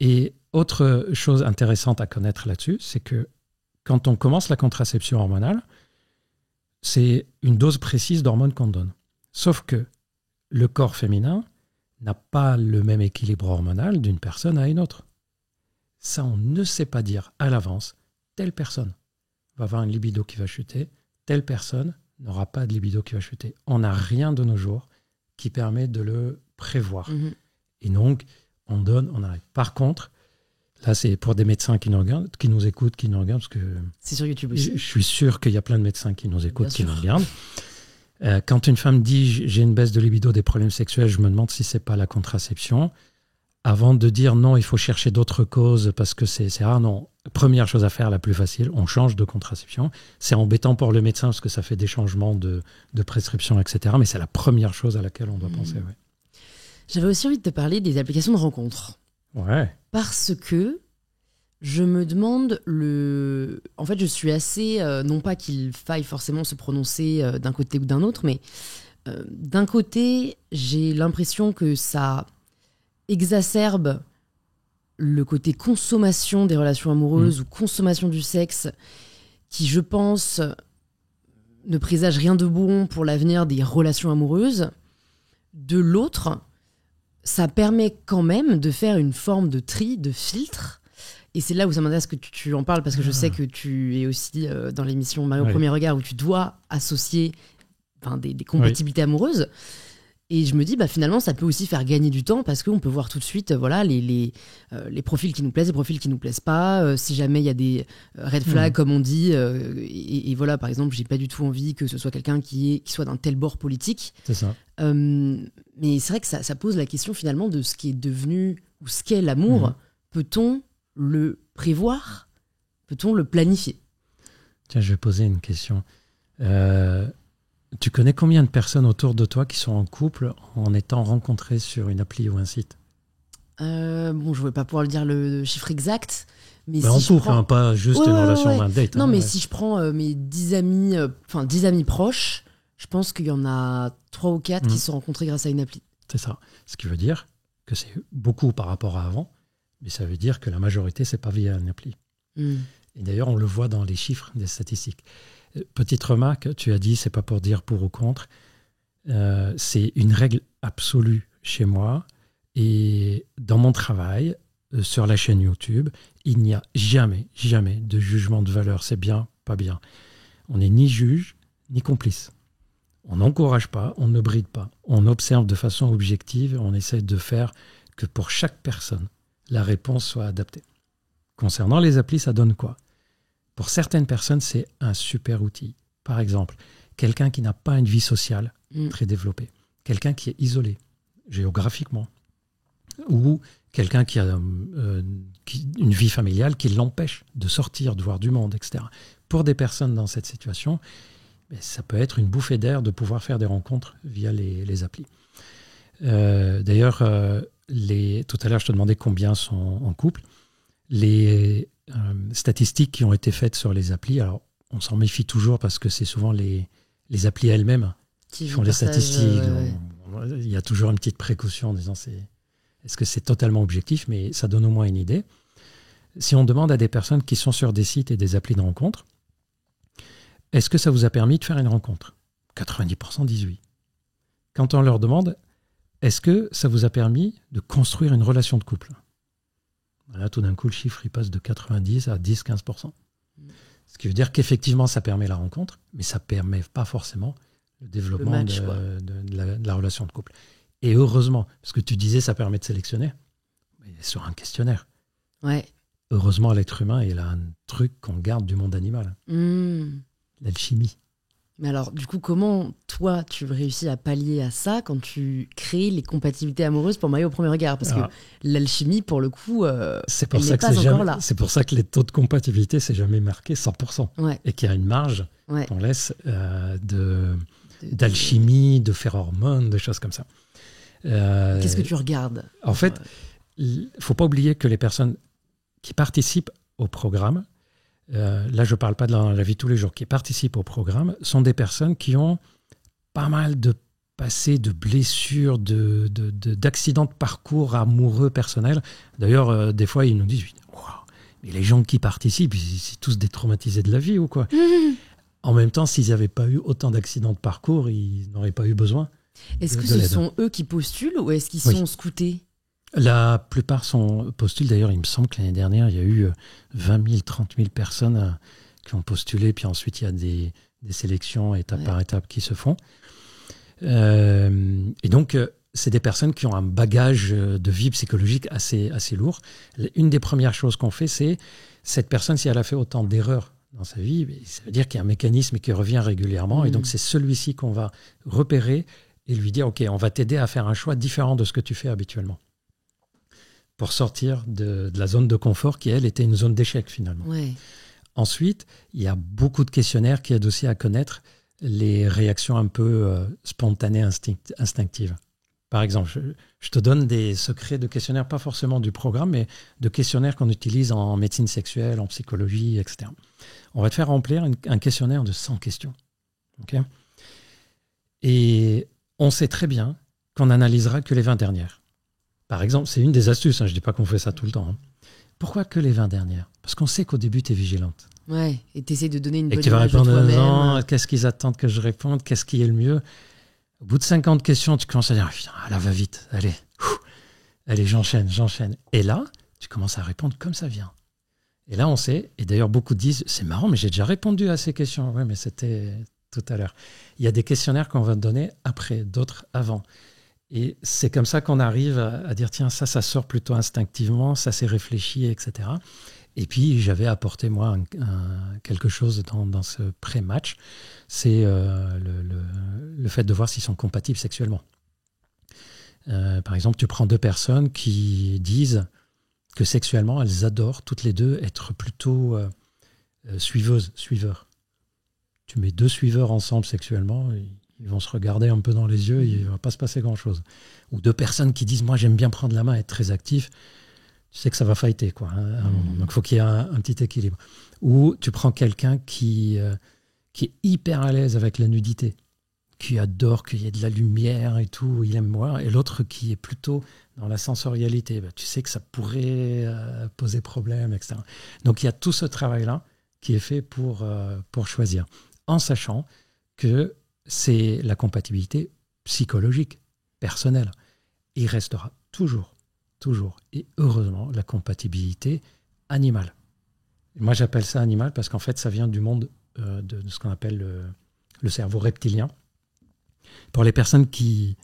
Et autre chose intéressante à connaître là-dessus, c'est que quand on commence la contraception hormonale, c'est une dose précise d'hormones qu'on donne. Sauf que le corps féminin n'a pas le même équilibre hormonal d'une personne à une autre. Ça, on ne sait pas dire à l'avance, telle personne va avoir une libido qui va chuter, telle personne n'aura pas de libido qui va chuter. On n'a rien de nos jours qui permet de le prévoir. Et donc, on donne, on arrête. Par contre, là, c'est pour des médecins qui nous regardent, qui nous écoutent, qui nous regardent, parce que c'est sur YouTube aussi. Je suis sûr qu'il y a plein de médecins qui nous écoutent, qui nous regardent. Quand une femme dit « j'ai une baisse de libido, des problèmes sexuels », je me demande si c'est pas la contraception. Avant de dire « non, il faut chercher d'autres causes parce que c'est rare », non. Première chose à faire, la plus facile, on change de contraception. C'est embêtant pour le médecin parce que ça fait des changements de prescription, etc. Mais c'est la première chose à laquelle on doit penser. Ouais. J'avais aussi envie de te parler des applications de rencontres. Ouais. Parce que je me demande En fait, je suis assez... non pas qu'il faille forcément se prononcer d'un côté ou d'un autre, mais d'un côté, j'ai l'impression que ça exacerbe le côté consommation des relations amoureuses ou consommation du sexe qui, je pense, ne présage rien de bon pour l'avenir des relations amoureuses. De l'autre, ça permet quand même de faire une forme de tri, de filtre. Et c'est là où ça m'intéresse que tu en parles, parce que je sais que tu es aussi dans l'émission Marie au premier regard, où tu dois associer des compatibilités amoureuses. Et je me dis, finalement, ça peut aussi faire gagner du temps parce qu'on peut voir tout de suite les profils qui nous plaisent, les profils qui nous plaisent pas. Si jamais il y a des red flags, comme on dit. Et voilà, par exemple, j'ai pas du tout envie que ce soit quelqu'un qui soit d'un tel bord politique. C'est ça. Mais c'est vrai que ça pose la question finalement de ce qui est devenu ou ce qu'est l'amour. Peut-on le prévoir? Peut-on le planifier? Tiens, je vais poser une question. Tu connais combien de personnes autour de toi qui sont en couple en étant rencontrées sur une appli ou un site? Je ne vais pas pouvoir le dire le chiffre exact. Mais en couple, pas juste une relation d'un date. Non, mais si je prends mes 10 amis, 10 amis proches, je pense qu'il y en a 3 ou 4 qui se sont rencontrés grâce à une appli. C'est ça. Ce qui veut dire que c'est beaucoup par rapport à avant, mais ça veut dire que la majorité, c'est pas via une appli. Et d'ailleurs, on le voit dans les chiffres des statistiques. Petite remarque, tu as dit, c'est pas pour dire pour ou contre. C'est une règle absolue chez moi. Et dans mon travail, sur la chaîne YouTube, il n'y a jamais de jugement de valeur. C'est bien, pas bien. On n'est ni juge, ni complice. On n'encourage pas, on ne bride pas. On observe de façon objective, on essaie de faire que pour chaque personne, la réponse soit adaptée. Concernant les applis, ça donne quoi? Pour certaines personnes, c'est un super outil. Par exemple, quelqu'un qui n'a pas une vie sociale très développée, quelqu'un qui est isolé géographiquement, ou quelqu'un qui a une vie familiale qui l'empêche de sortir, de voir du monde, etc. Pour des personnes dans cette situation, ça peut être une bouffée d'air de pouvoir faire des rencontres via les applis. D'ailleurs, tout à l'heure, je te demandais combien sont en couple. Les statistiques qui ont été faites sur les applis, alors on s'en méfie toujours parce que c'est souvent les applis elles-mêmes qui font les statistiques. Il y a toujours une petite précaution en disant est-ce que c'est totalement objectif, mais ça donne au moins une idée. Si on demande à des personnes qui sont sur des sites et des applis de rencontres, est-ce que ça vous a permis de faire une rencontre? 90% disent oui. Quand on leur demande, est-ce que ça vous a permis de construire une relation de couple? Là, tout d'un coup, le chiffre il passe de 90 à 10-15%. Ce qui veut dire qu'effectivement, ça permet la rencontre, mais ça ne permet pas forcément le développement de la relation de couple. Et heureusement, parce que tu disais ça permet de sélectionner, mais sur un questionnaire. Ouais. Heureusement, l'être humain, il a un truc qu'on garde du monde animal. L'alchimie. Mais alors, du coup, comment, toi, tu réussis à pallier à ça quand tu crées les compatibilités amoureuses pour marier au premier regard? Parce que l'alchimie, pour le coup, c'est pour elle ça n'est que pas encore là. C'est pour ça que les taux de compatibilité, c'est jamais marqué 100%. Ouais. Et qu'il y a une marge qu'on laisse d'alchimie, de phéromones, de choses comme ça. Qu'est-ce que tu regardes? En fait, il ne faut pas oublier que les personnes qui participent au programme, là je ne parle pas de la vie de tous les jours, qui participent au programme, sont des personnes qui ont pas mal de passé, de blessures, d'accidents de parcours amoureux personnels. D'ailleurs, des fois, ils nous disent « Waouh, mais les gens qui participent, c'est tous détraumatisés de la vie ou quoi ?» En même temps, s'ils n'avaient pas eu autant d'accidents de parcours, ils n'auraient pas eu besoin. Est-ce que ce sont eux qui postulent ou est-ce qu'ils sont scoutés? La plupart postulent. D'ailleurs, il me semble que l'année dernière, il y a eu 20 000, 30 000 personnes qui ont postulé. Puis ensuite, il y a des sélections étape par étape qui se font. Et donc, c'est des personnes qui ont un bagage de vie psychologique assez lourd. Une des premières choses qu'on fait, c'est cette personne, si elle a fait autant d'erreurs dans sa vie, ça veut dire qu'il y a un mécanisme qui revient régulièrement. Et donc, c'est celui-ci qu'on va repérer et lui dire, OK, on va t'aider à faire un choix différent de ce que tu fais habituellement. Pour sortir de la zone de confort qui, elle, était une zone d'échec, finalement. Ouais. Ensuite, il y a beaucoup de questionnaires qui aident aussi à connaître les réactions un peu spontanées, instinctives. Par exemple, je te donne des secrets de questionnaires, pas forcément du programme, mais de questionnaires qu'on utilise en médecine sexuelle, en psychologie, etc. On va te faire remplir un questionnaire de 100 questions. Okay? Et on sait très bien qu'on n'analysera que les 20 dernières. Par exemple, c'est une des astuces, je ne dis pas qu'on fait ça tout le temps. Pourquoi que les 20 dernières? Parce qu'on sait qu'au début, tu es vigilante. Ouais, et tu essaies de donner une bonne image de toi-même. Et tu vas répondre, non, qu'est-ce qu'ils attendent que je réponde? Qu'est-ce qui est le mieux? Au bout de 50 questions, tu commences à dire, là, va vite, allez, j'enchaîne. Et là, tu commences à répondre comme ça vient. Et là, on sait, et d'ailleurs, beaucoup disent, c'est marrant, mais j'ai déjà répondu à ces questions. Oui, mais c'était tout à l'heure. Il y a des questionnaires qu'on va te donner après, d'autres avant. Et c'est comme ça qu'on arrive à dire, tiens, ça sort plutôt instinctivement, ça s'est réfléchi, etc. Et puis, j'avais apporté, moi, quelque chose dans ce pré-match, c'est le fait de voir s'ils sont compatibles sexuellement. Par exemple, tu prends deux personnes qui disent que sexuellement, elles adorent toutes les deux être plutôt suiveurs. Tu mets deux suiveurs ensemble sexuellement, ils vont se regarder un peu dans les yeux, il ne va pas se passer grand-chose. Ou deux personnes qui disent « moi, j'aime bien prendre la main, être très actif », tu sais que ça va fighter, quoi, à un moment. Donc, il faut qu'il y ait un petit équilibre. Ou tu prends quelqu'un qui est hyper à l'aise avec la nudité, qui adore qu'il y ait de la lumière et tout, il aime voir, et l'autre qui est plutôt dans la sensorialité. Ben, tu sais que ça pourrait poser problème, etc. Donc il y a tout ce travail-là qui est fait pour choisir, en sachant que c'est la compatibilité psychologique, personnelle. Il restera toujours, et heureusement, la compatibilité animale. Moi, j'appelle ça animal parce qu'en fait, ça vient du monde de ce qu'on appelle le cerveau reptilien. Pour les personnes qui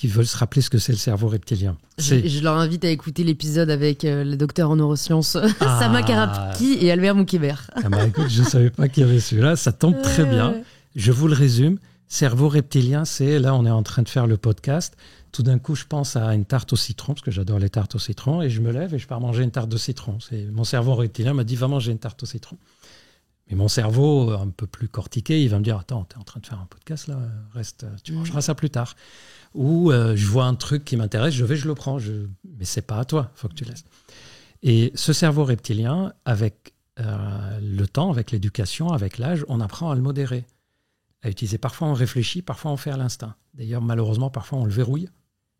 veulent se rappeler ce que c'est le cerveau reptilien. Je leur invite à écouter l'épisode avec le docteur en neurosciences Sama Karapki et Albert Moukébert. Ah bah écoute, je ne savais pas qu'il y avait celui-là, ça tombe très bien. Je vous le résume. Cerveau reptilien, c'est, là on est en train de faire le podcast, tout d'un coup je pense à une tarte au citron, parce que j'adore les tartes au citron, et je me lève et je pars manger une tarte de citron. Mon cerveau reptilien m'a dit, va manger une tarte au citron. Mais mon cerveau, un peu plus cortiqué, il va me dire, attends, t'es en train de faire un podcast là, reste, tu mangeras ça plus tard. Ou je vois un truc qui m'intéresse, je le prends, mais c'est pas à toi, faut que tu laisses. Et ce cerveau reptilien, avec le temps, avec l'éducation, avec l'âge, on apprend à le modérer. À utiliser. Parfois on réfléchit, parfois on fait à l'instinct. D'ailleurs, malheureusement, parfois on le verrouille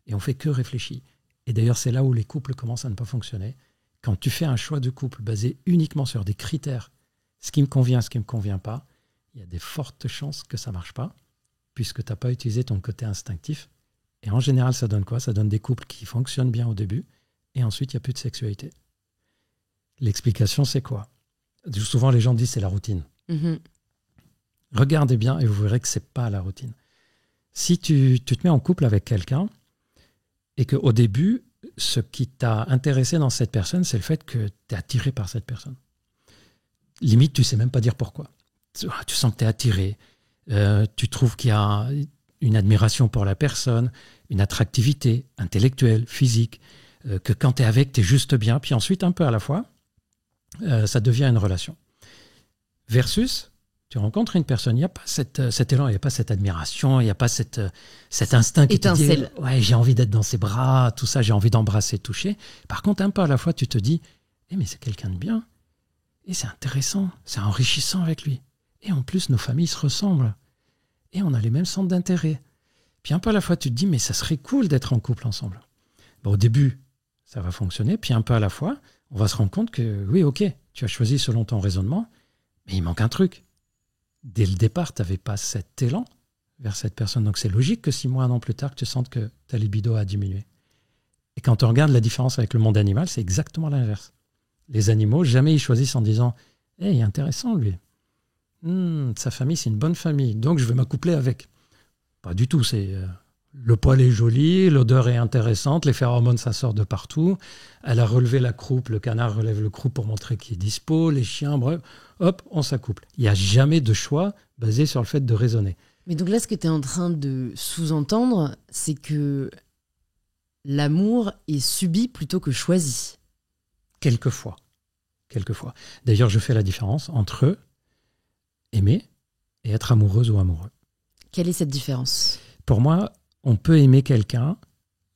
et on fait que réfléchir. Et d'ailleurs, c'est là où les couples commencent à ne pas fonctionner. Quand tu fais un choix de couple basé uniquement sur des critères, ce qui me convient, ce qui ne me convient pas, il y a des fortes chances que ça ne marche pas, puisque tu n'as pas utilisé ton côté instinctif. Et en général, ça donne quoi ? Ça donne des couples qui fonctionnent bien au début, et ensuite, il n'y a plus de sexualité. L'explication, c'est quoi ? Souvent, les gens disent c'est la routine. Mm-hmm. Regardez bien et vous verrez que ce n'est pas la routine. Si tu te mets en couple avec quelqu'un et qu'au début, ce qui t'a intéressé dans cette personne, c'est le fait que tu es attiré par cette personne. Limite, tu ne sais même pas dire pourquoi. Tu sens que tu es attiré. Tu trouves qu'il y a une admiration pour la personne, une attractivité intellectuelle, physique, que quand tu es avec, tu es juste bien. Puis ensuite, un peu à la fois, ça devient une relation. Versus... tu rencontres une personne, il n'y a pas cet élan, il n'y a pas cette admiration, il n'y a pas cet instinct qui te dit « ouais, j'ai envie d'être dans ses bras, tout ça, j'ai envie d'embrasser, toucher ». Par contre, un peu à la fois, tu te dis « mais c'est quelqu'un de bien, et c'est intéressant, c'est enrichissant avec lui. Et en plus, nos familles se ressemblent, et on a les mêmes centres d'intérêt. » Puis un peu à la fois, tu te dis « mais ça serait cool d'être en couple ensemble ». Bon, au début, ça va fonctionner, puis un peu à la fois, on va se rendre compte que oui, ok, tu as choisi selon ton raisonnement, mais il manque un truc. Dès le départ, tu n'avais pas cet élan vers cette personne. Donc, c'est logique que 6 mois, 1 an plus tard, que tu sentes que ta libido a diminué. Et quand on regarde la différence avec le monde animal, c'est exactement l'inverse. Les animaux, jamais ils choisissent en disant « hey, il est intéressant, lui. Sa famille, c'est une bonne famille, donc je vais m'accoupler avec. » Pas du tout. C'est le poil est joli, l'odeur est intéressante, les phéromones, ça sort de partout. Elle a relevé la croupe, le canard relève le croupe pour montrer qu'il est dispo, les chiens, bref. Hop, on s'accouple. Il n'y a jamais de choix basé sur le fait de raisonner. Mais donc là, ce que tu es en train de sous-entendre, c'est que l'amour est subi plutôt que choisi. Quelquefois. D'ailleurs, je fais la différence entre aimer et être amoureuse ou amoureux. Quelle est cette différence ? Pour moi, on peut aimer quelqu'un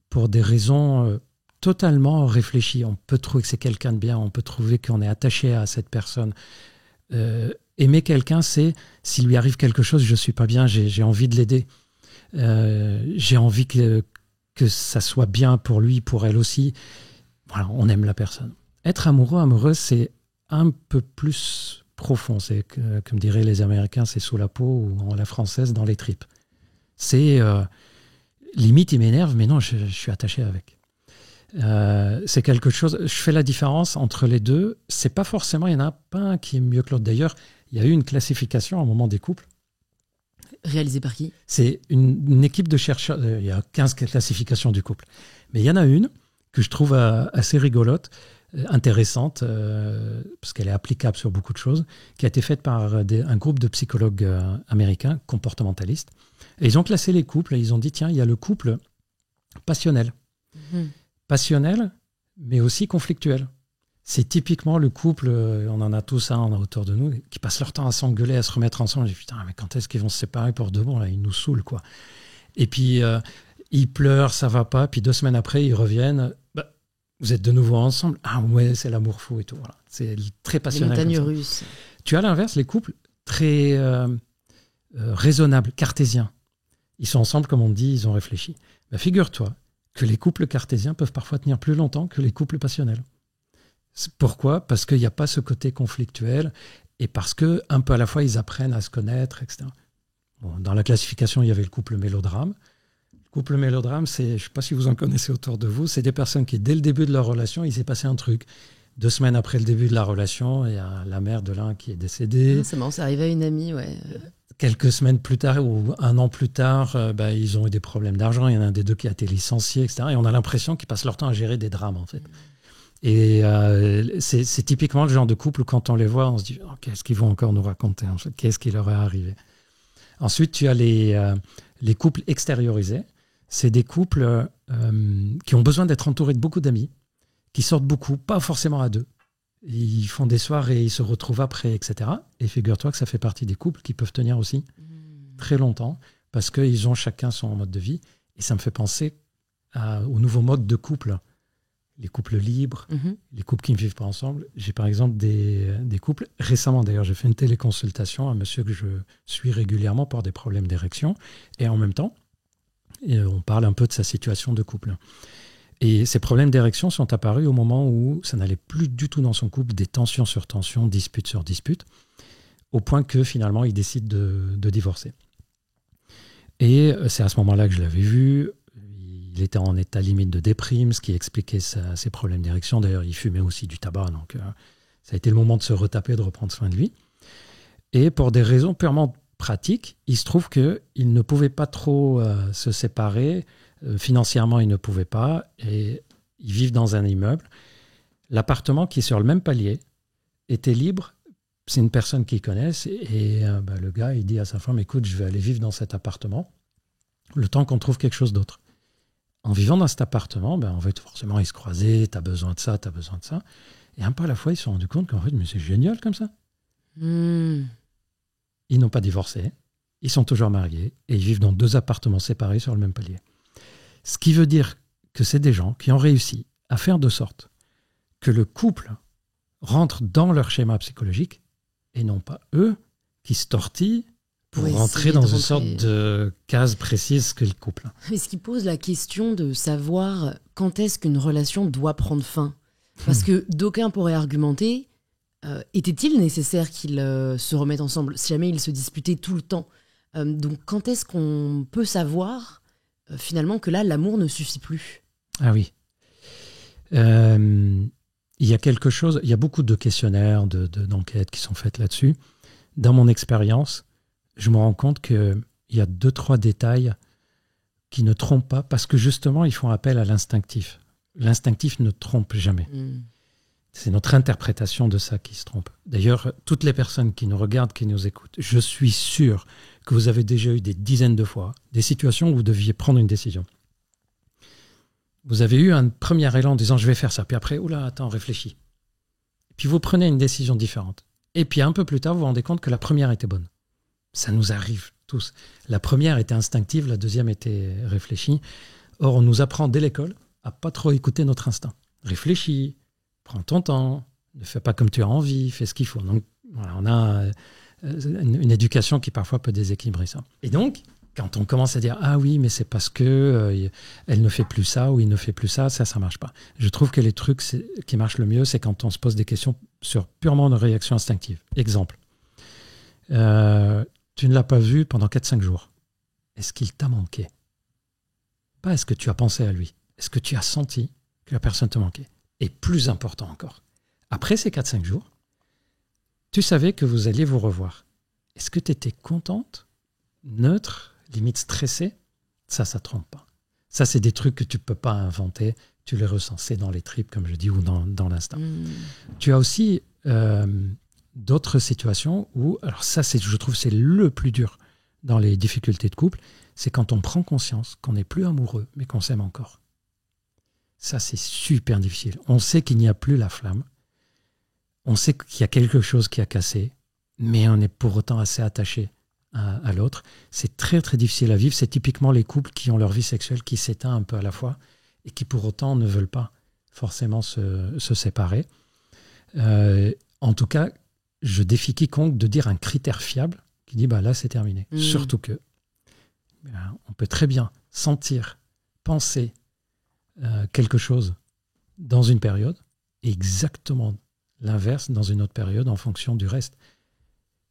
pour des raisons totalement réfléchies. On peut trouver que c'est quelqu'un de bien, on peut trouver qu'on est attaché à cette personne. Aimer quelqu'un, c'est s'il lui arrive quelque chose, je ne suis pas bien, j'ai envie de l'aider. J'ai envie que ça soit bien pour lui, pour elle aussi. Voilà, on aime la personne. Être amoureux, amoureuse, c'est un peu plus profond. C'est, comme diraient les Américains, c'est sous la peau, ou en la française, dans les tripes. C'est limite, il m'énerve, mais non, je suis attaché avec. C'est quelque chose. Je fais la différence entre les deux. C'est pas forcément, il y en a pas un qui est mieux que l'autre. D'ailleurs, il y a eu une classification à un moment des couples. Réalisée par qui ? C'est une équipe de chercheurs. Il y a 15 classifications du couple. Mais il y en a une que je trouve assez rigolote, intéressante, parce qu'elle est applicable sur beaucoup de choses, qui a été faite par un groupe de psychologues américains, comportementalistes. Et ils ont classé les couples et ils ont dit, tiens, il y a le couple passionnel. Passionnel, mais aussi conflictuel. C'est typiquement le couple, on en a tous, on a autour de nous, qui passent leur temps à s'engueuler, à se remettre ensemble. Je dis, putain, mais quand est-ce qu'ils vont se séparer pour de bon, là, ils nous saoulent, quoi. Et puis, ils pleurent, ça va pas, puis 2 semaines après, ils reviennent. Vous êtes de nouveau ensemble. Ah ouais, c'est l'amour fou et tout. Voilà. C'est très passionnel. Les montagnes russes. Tu as à l'inverse les couples très raisonnables, cartésiens. Ils sont ensemble, comme on dit, ils ont réfléchi. Ben, figure-toi que les couples cartésiens peuvent parfois tenir plus longtemps que les couples passionnels. Pourquoi ? Parce qu'il n'y a pas ce côté conflictuel et parce que un peu à la fois, ils apprennent à se connaître, etc. Bon, dans la classification, il y avait le couple mélodrame. Le couple mélodrame, c'est, je ne sais pas si vous en connaissez autour de vous, c'est des personnes qui, dès le début de leur relation, il s'est passé un truc. 2 semaines après le début de la relation, il y a la mère de l'un qui est décédée. Ah, c'est marrant, c'est arrivé à une amie, ouais. Quelques semaines plus tard ou 1 an plus tard, ils ont eu des problèmes d'argent. Il y en a un des deux qui a été licencié, etc. Et on a l'impression qu'ils passent leur temps à gérer des drames, en fait. Et c'est typiquement le genre de couple où quand on les voit, on se dit oh, qu'est-ce qu'ils vont encore nous raconter, en fait, qu'est-ce qui leur est arrivé. Ensuite, tu as les couples extériorisés. C'est des couples qui ont besoin d'être entourés de beaucoup d'amis, qui sortent beaucoup, pas forcément à 2. Ils font des soirées, ils se retrouvent après, etc. Et figure-toi que ça fait partie des couples qui peuvent tenir aussi très longtemps parce qu'ils ont chacun son mode de vie. Et ça me fait penser au nouveau mode de couple. Les couples libres, les couples qui ne vivent pas ensemble. J'ai par exemple des couples, récemment d'ailleurs, j'ai fait une téléconsultation à un monsieur que je suis régulièrement pour des problèmes d'érection. Et en même temps, on parle un peu de sa situation de couple. Et ces problèmes d'érection sont apparus au moment où ça n'allait plus du tout dans son couple, des tensions sur tensions, disputes sur disputes, au point que finalement il décide de divorcer. Et c'est à ce moment-là que je l'avais vu. Il était en état limite de déprime, ce qui expliquait ses problèmes d'érection. D'ailleurs, il fumait aussi du tabac, donc ça a été le moment de se retaper, de reprendre soin de lui. Et pour des raisons purement pratiques, il se trouve qu'il ne pouvait pas trop se séparer. Financièrement, ils ne pouvaient pas et ils vivent dans un immeuble. L'appartement qui est sur le même palier était libre. C'est une personne qu'ils connaissent et le gars, il dit à sa femme, écoute, je vais aller vivre dans cet appartement le temps qu'on trouve quelque chose d'autre. En vivant dans cet appartement, en fait, forcément, ils se croisaient, t'as besoin de ça, t'as besoin de ça. Et un peu à la fois, ils se sont rendus compte qu'en fait, mais c'est génial comme ça. Ils n'ont pas divorcé, ils sont toujours mariés et ils vivent dans 2 appartements séparés sur le même palier. Ce qui veut dire que c'est des gens qui ont réussi à faire de sorte que le couple rentre dans leur schéma psychologique et non pas eux qui se tortillent pour rentrer dans une sorte de case précise que le couple. Mais ce qui pose la question de savoir quand est-ce qu'une relation doit prendre fin. Parce que d'aucuns pourraient argumenter, était-il nécessaire qu'ils se remettent ensemble si jamais ils se disputaient tout le temps ? Donc quand est-ce qu'on peut savoir finalement que là, l'amour ne suffit plus? Ah oui. Il y a quelque chose, il y a beaucoup de questionnaires, d'enquêtes qui sont faites là-dessus. Dans mon expérience, je me rends compte qu'il y a 2-3 détails qui ne trompent pas parce que justement, ils font appel à l'instinctif. L'instinctif ne trompe jamais. C'est notre interprétation de ça qui se trompe. D'ailleurs, toutes les personnes qui nous regardent, qui nous écoutent, je suis sûr que vous avez déjà eu des dizaines de fois des situations où vous deviez prendre une décision. Vous avez eu un premier élan en disant « je vais faire ça », puis après « oula, attends, réfléchis ». Puis vous prenez une décision différente. Et puis un peu plus tard, vous vous rendez compte que la première était bonne. Ça nous arrive tous. La première était instinctive, la deuxième était réfléchie. Or, on nous apprend dès l'école à pas trop écouter notre instinct. Réfléchis, prends ton temps, ne fais pas comme tu as envie, fais ce qu'il faut. Donc, voilà, on a une éducation qui parfois peut déséquilibrer ça. Et donc, quand on commence à dire « ah oui, mais c'est parce que elle ne fait plus ça ou il ne fait plus ça, ça marche pas ». Je trouve que les trucs qui marchent le mieux, c'est quand on se pose des questions sur purement une réaction instinctive. Exemple. Tu ne l'as pas vu pendant 4-5 jours. Est-ce qu'il t'a manqué ? Pas est-ce que tu as pensé à lui. Est-ce que tu as senti que la personne te manquait ? Et plus important encore, après ces 4-5 jours, tu savais que vous alliez vous revoir. Est-ce que tu étais contente, neutre, limite stressée ? Ça trompe pas. Ça, c'est des trucs que tu ne peux pas inventer. Tu les ressens, c'est dans les tripes, comme je dis, ou dans l'instinct. Tu as aussi d'autres situations où, alors ça, je trouve, c'est le plus dur dans les difficultés de couple, c'est quand on prend conscience qu'on n'est plus amoureux, mais qu'on s'aime encore. Ça, c'est super difficile. On sait qu'il n'y a plus la flamme. On sait qu'il y a quelque chose qui a cassé, mais on est pour autant assez attaché à l'autre. C'est très, très difficile à vivre. C'est typiquement les couples qui ont leur vie sexuelle qui s'éteint un peu à la fois et qui pour autant ne veulent pas forcément se séparer. En tout cas, je défie quiconque de dire un critère fiable qui dit là, c'est terminé. Surtout que On peut très bien sentir, penser quelque chose dans une période, et exactement l'inverse dans une autre période en fonction du reste.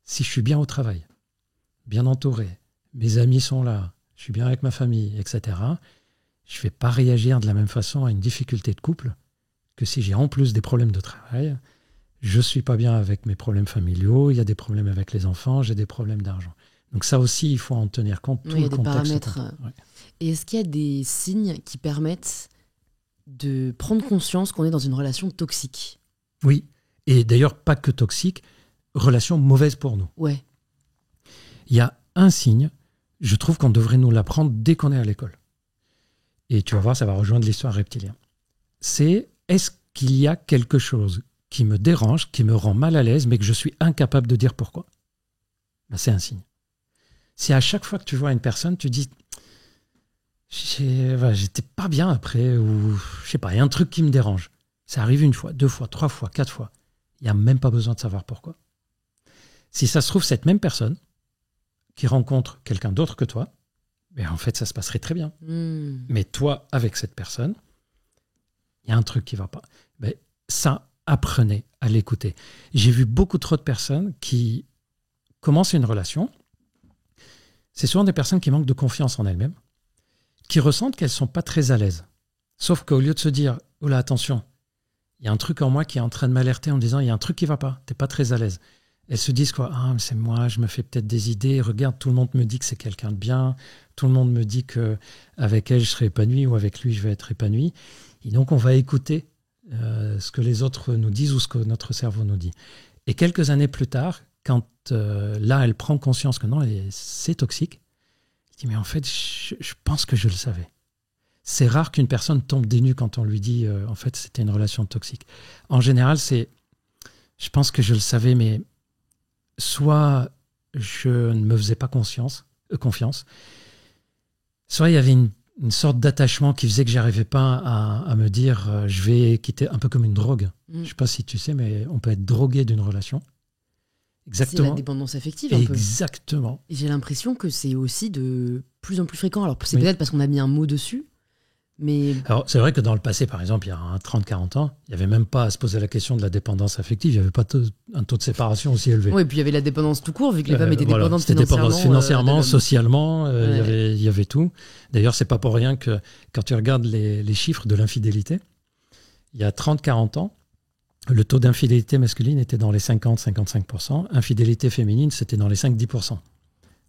Si je suis bien au travail, bien entouré, mes amis sont là, je suis bien avec ma famille, etc., je ne vais pas réagir de la même façon à une difficulté de couple que si j'ai en plus des problèmes de travail, je ne suis pas bien avec mes problèmes familiaux, il y a des problèmes avec les enfants, j'ai des problèmes d'argent. Donc ça aussi, il faut en tenir compte. Il y a des paramètres. Ouais. Et est-ce qu'il y a des signes qui permettent de prendre conscience qu'on est dans une relation toxique? Oui, et d'ailleurs pas que toxique, relation mauvaise pour nous. Ouais. Il y a un signe, je trouve qu'on devrait nous l'apprendre dès qu'on est à l'école. Et tu vas voir, ça va rejoindre l'histoire reptilien. C'est, est-ce qu'il y a quelque chose qui me dérange, qui me rend mal à l'aise, mais que je suis incapable de dire pourquoi? Ben, c'est un signe. Si à chaque fois que tu vois une personne, tu dis j'étais pas bien après, ou je sais pas, il y a un truc qui me dérange. Ça arrive 1 fois, 2 fois, 3 fois, 4 fois. Il n'y a même pas besoin de savoir pourquoi. Si ça se trouve, cette même personne qui rencontre quelqu'un d'autre que toi, ben en fait, ça se passerait très bien. Mais toi, avec cette personne, il y a un truc qui ne va pas. Ben, ça, apprenez à l'écouter. J'ai vu beaucoup trop de personnes qui commencent une relation. C'est souvent des personnes qui manquent de confiance en elles-mêmes, qui ressentent qu'elles ne sont pas très à l'aise. Sauf qu'au lieu de se dire « Oh là, attention, il y a un truc en moi qui est en train de m'alerter en me disant « Il y a un truc qui ne va pas, tu n'es pas très à l'aise », elles se disent quoi? Ah, c'est moi, je me fais peut-être des idées. Regarde, tout le monde me dit que c'est quelqu'un de bien. Tout le monde me dit qu'avec elle, je serai épanoui ou avec lui, je vais être épanoui. Et donc, on va écouter ce que les autres nous disent ou ce que notre cerveau nous dit. Et quelques années plus tard, quand là, elle prend conscience que non, c'est toxique, elle dit, mais en fait, je pense que je le savais. C'est rare qu'une personne tombe des nues quand on lui dit, en fait, c'était une relation toxique. En général, je pense que je le savais, mais soit je ne me faisais pas confiance, soit il y avait une sorte d'attachement qui faisait que je n'arrivais pas à me dire je vais quitter, un peu comme une drogue. Je ne sais pas si tu sais, mais on peut être drogué d'une relation. Exactement. C'est la dépendance affective un peu. Exactement. Et j'ai l'impression que c'est aussi de plus en plus fréquent. Alors c'est peut-être parce qu'on a mis un mot dessus, mais... Alors c'est vrai que dans le passé, par exemple, il y a 30-40 ans, il n'y avait même pas à se poser la question de la dépendance affective. Il n'y avait pas un taux de séparation aussi élevé. Oui, et puis il y avait la dépendance tout court, vu que les femmes étaient dépendantes financièrement, socialement, il y avait tout. D'ailleurs, c'est pas pour rien que quand tu regardes les chiffres de l'infidélité, il y a 30-40 ans, le taux d'infidélité masculine était dans les 50-55%. Infidélité féminine, c'était dans les 5-10%.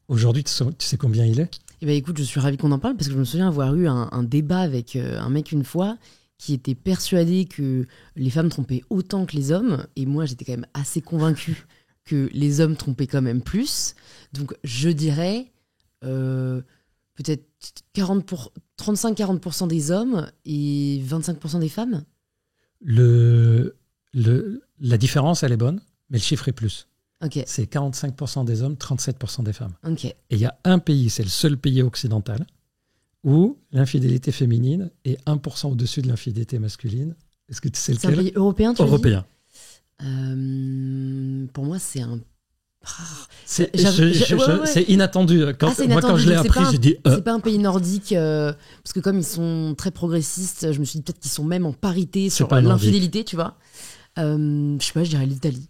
Aujourd'hui, tu sais combien il est? Eh ben, écoute, je suis ravie qu'on en parle parce que je me souviens avoir eu un débat avec un mec une fois qui était persuadé que les femmes trompaient autant que les hommes. Et moi, j'étais quand même assez convaincue que les hommes trompaient quand même plus. Donc, je dirais peut-être 35-40% des hommes et 25% des femmes. La différence, elle est bonne, mais le chiffre est plus. Okay. C'est 45% des hommes, 37% des femmes. Okay. Et il y a un pays, c'est le seul pays occidental, où l'infidélité féminine est 1% au-dessus de l'infidélité masculine. Est-ce que tu sais lequel? C'est un pays européen, tu Européen. Pour moi, c'est un... C'est inattendu. Moi, quand je l'ai appris, j'ai dit... C'est pas un pays nordique, parce que comme ils sont très progressistes, je me suis dit peut-être qu'ils sont même en parité sur l'infidélité, tu vois. Je sais pas, je dirais l'Italie.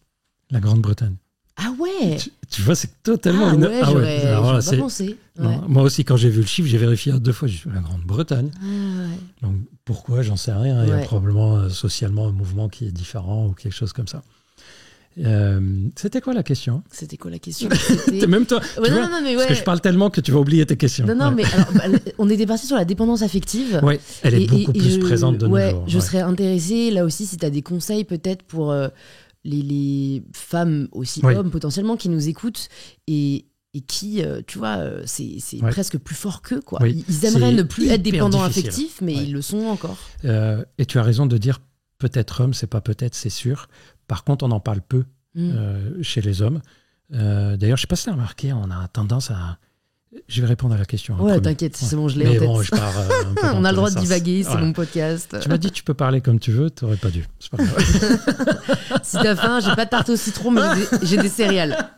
La Grande-Bretagne. Ah ouais. Tu vois, c'est totalement... j'aurais pas pensé. Ouais. Moi aussi, quand j'ai vu le chiffre, j'ai vérifié 2 fois. J'ai dit, la Grande-Bretagne. Donc, pourquoi? J'en sais rien. Il y a probablement socialement un mouvement qui est différent ou quelque chose comme ça. C'était quoi la question? C'était même toi. Parce que je parle tellement que tu vas oublier tes questions. Non, mais alors, on était parti sur la dépendance affective. Oui, elle est beaucoup plus présente de nos jours. Je serais intéressée, là aussi, si tu as des conseils peut-être pour les femmes, aussi hommes potentiellement, qui nous écoutent et qui, tu vois, c'est presque plus fort qu'eux, quoi. Ils aimeraient ne plus être dépendants affectifs, mais ils le sont encore. Et tu as raison de dire peut-être homme, c'est pas peut-être, c'est sûr. Par contre, on en parle peu chez les hommes. D'ailleurs, je sais pas si tu as remarqué, on a tendance à... Je vais répondre à la question. Ouais, t'inquiète, c'est bon, je l'ai en tête. Bon, je pars un peu on a le droit de divaguer, c'est mon podcast. Tu m'as dit tu peux parler comme tu veux, t'aurais pas dû. C'est pas grave. Si t'as faim, j'ai pas de tarte au citron, mais j'ai des céréales.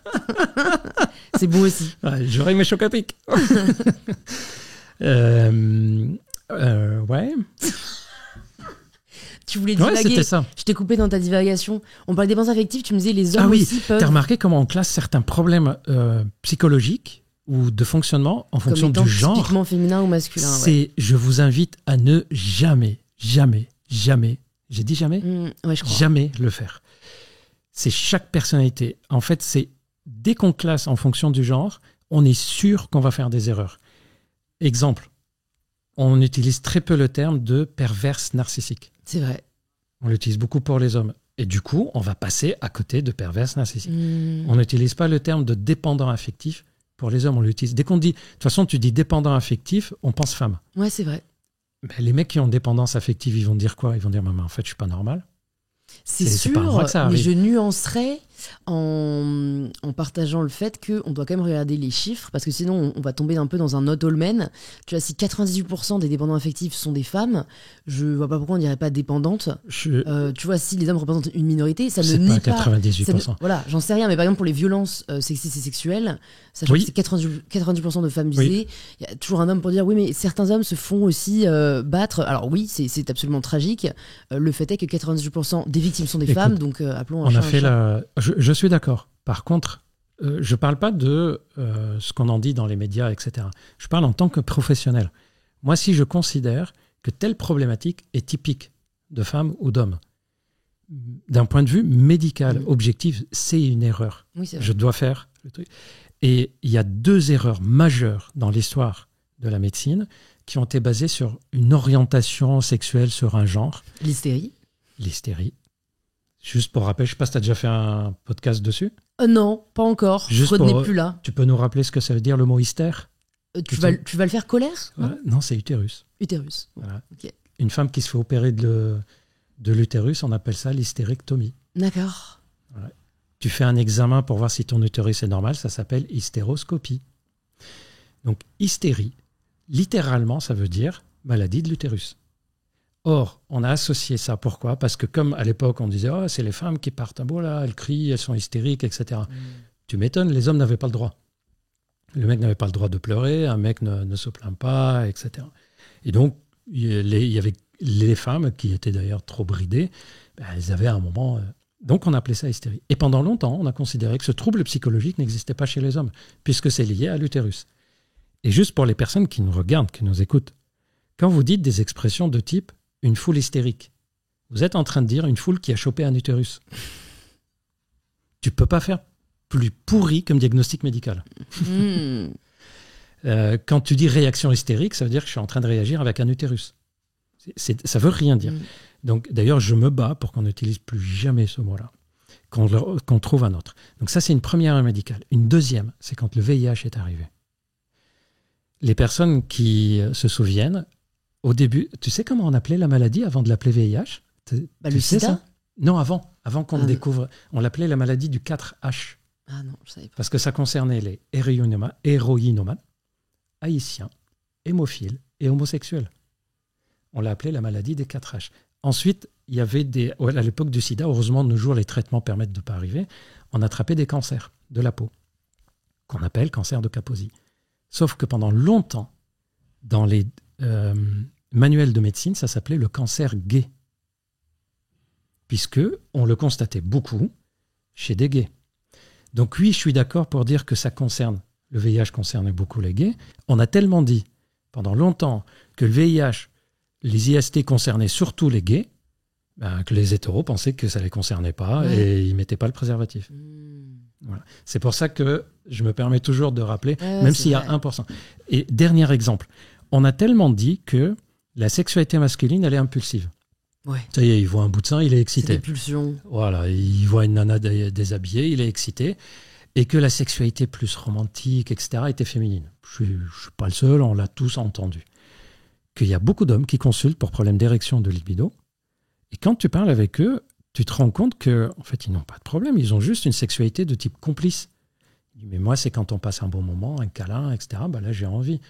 C'est beau aussi. Ouais, j'aurais mes chocs à pic. Ouais. Tu voulais Ouais, divaguer. c'était ça. Je t'ai coupé dans ta divagation. On parlait des dépendance affective, tu me disais les hommes Ah oui, aussi peuvent... t'as remarqué comment on classe certains problèmes psychologiques ou de fonctionnement en fonction comme étant du genre. typiquement féminin ou masculin. Je vous invite à ne jamais, j'ai dit jamais, Ouais, je crois. jamais le faire. C'est chaque personnalité. En fait, c'est dès qu'on classe en fonction du genre, on est sûr qu'on va faire des erreurs. Exemple, on utilise très peu le terme de perverse narcissique. C'est vrai. On l'utilise beaucoup pour les hommes. Et du coup, on va passer à côté de perverse narcissique. On n'utilise pas le terme de dépendant affectif pour les hommes. On l'utilise. Dès qu'on dit, de toute façon, tu dis dépendant affectif, on pense femme. Ouais, c'est vrai. Mais les mecs qui ont dépendance affective, ils vont dire quoi? Ils vont dire, maman, en fait, je suis pas normal. C'est C'est pas sûr, vrai que ça mais arrive. je nuancerais en partageant le fait qu'on doit quand même regarder les chiffres, parce que sinon on va tomber un peu dans un not all men. Tu vois, si 98% des dépendants affectifs sont des femmes, je vois pas pourquoi on dirait pas dépendante. Tu vois, si les hommes représentent une minorité, ça ne C'est nie pas pas... 98%. Voilà, j'en sais rien, mais par exemple pour les violences sexistes et sexuelles, sachant Oui. que c'est 90% de femmes visées, il y a toujours un homme pour dire oui, mais certains hommes se font aussi battre. Alors oui, c'est absolument tragique. Le fait est que 98% des victimes sont des Écoute, femmes, donc appelons un On chat a un fait chat. Je suis d'accord. Par contre, je parle pas de ce qu'on en dit dans les médias, etc. Je parle en tant que professionnel. Moi, si je considère que telle problématique est typique de femmes ou d'hommes, d'un point de vue médical, objectif, c'est une erreur. Oui, c'est vrai. Je dois faire le truc. Et il y a 2 erreurs majeures dans l'histoire de la médecine qui ont été basées sur une orientation sexuelle sur un genre, L'hystérie. l'hystérie. Juste pour rappel, je ne sais pas si tu as déjà fait un podcast dessus. Non, pas encore. Juste Je retenais pour- plus là. Tu peux nous rappeler ce que ça veut dire le mot hystère? Tu vas le faire colère, non Voilà. Non, c'est utérus. Utérus. Bon, Voilà. ok. Une femme qui se fait opérer de l'utérus, on appelle ça l'hystérectomie. D'accord. Tu fais un examen pour voir si ton utérus est normal, ça s'appelle hystéroscopie. Donc hystérie, littéralement, ça veut dire maladie de l'utérus. Or, on a associé ça. Pourquoi? Parce que comme à l'époque, on disait « Oh, c'est les femmes qui partent à bout, là, elles crient, elles sont hystériques, etc. Tu m'étonnes, les hommes n'avaient pas le droit. Le mec n'avait pas le droit de pleurer, un mec ne se plaint pas, etc. Et donc, il y avait les femmes, qui étaient d'ailleurs trop bridées, elles avaient à un moment... donc, on appelait ça hystérie. Et pendant longtemps, on a considéré que ce trouble psychologique n'existait pas chez les hommes, puisque c'est lié à l'utérus. Et juste pour les personnes qui nous regardent, qui nous écoutent, quand vous dites des expressions de type « une foule hystérique », vous êtes en train de dire une foule qui a chopé un utérus. Tu peux pas faire plus pourri comme diagnostic médical. Quand tu dis réaction hystérique, ça veut dire que je suis en train de réagir avec un utérus. Ça veut rien dire. Donc, d'ailleurs, je me bats pour qu'on n'utilise plus jamais ce mot-là, qu'on trouve un autre. Donc ça, c'est une première erreur médicale. Une deuxième, c'est quand le VIH est arrivé. Les personnes qui se souviennent, au début, tu sais comment on appelait la maladie avant de l'appeler VIH? Le sida? Non, avant qu'on Ah, découvre. On l'appelait la maladie du 4H. Ah non, je savais pas. Parce que ça concernait les héroïnomanes, haïtiens, hémophiles et homosexuels. On l'a appelé la maladie des 4H. Ensuite, il y avait à l'époque du sida, heureusement de nos jours les traitements permettent de ne pas arriver, on attrapait des cancers de la peau, qu'on appelle cancer de Kaposi. Sauf que pendant longtemps, dans les manuels de médecine, ça s'appelait le cancer gay. Puisque on le constatait beaucoup chez des gays. Donc oui, je suis d'accord pour dire que le VIH concernait beaucoup les gays. On a tellement dit pendant longtemps que le VIH, les IST concernaient surtout les gays, que les hétéros pensaient que ça ne les concernait pas et ils ne mettaient pas le préservatif. Voilà. C'est pour ça que je me permets toujours de rappeler, même s'il y a 1%. Et dernier exemple, on a tellement dit que la sexualité masculine, elle est impulsive. Ouais. Ça y est, il voit un bout de sein, il est C'est excité. des pulsions. Voilà, il voit une nana déshabillée, il est excité. Et que la sexualité plus romantique, etc., était féminine. Je ne suis pas le seul, on l'a tous entendu. Qu'il y a beaucoup d'hommes qui consultent pour problème d'érection, de libido. Et quand tu parles avec eux, tu te rends compte qu'en fait, ils n'ont pas de problème. Ils ont juste une sexualité de type complice. Mais moi, c'est quand on passe un bon moment, un câlin, etc., là, j'ai envie.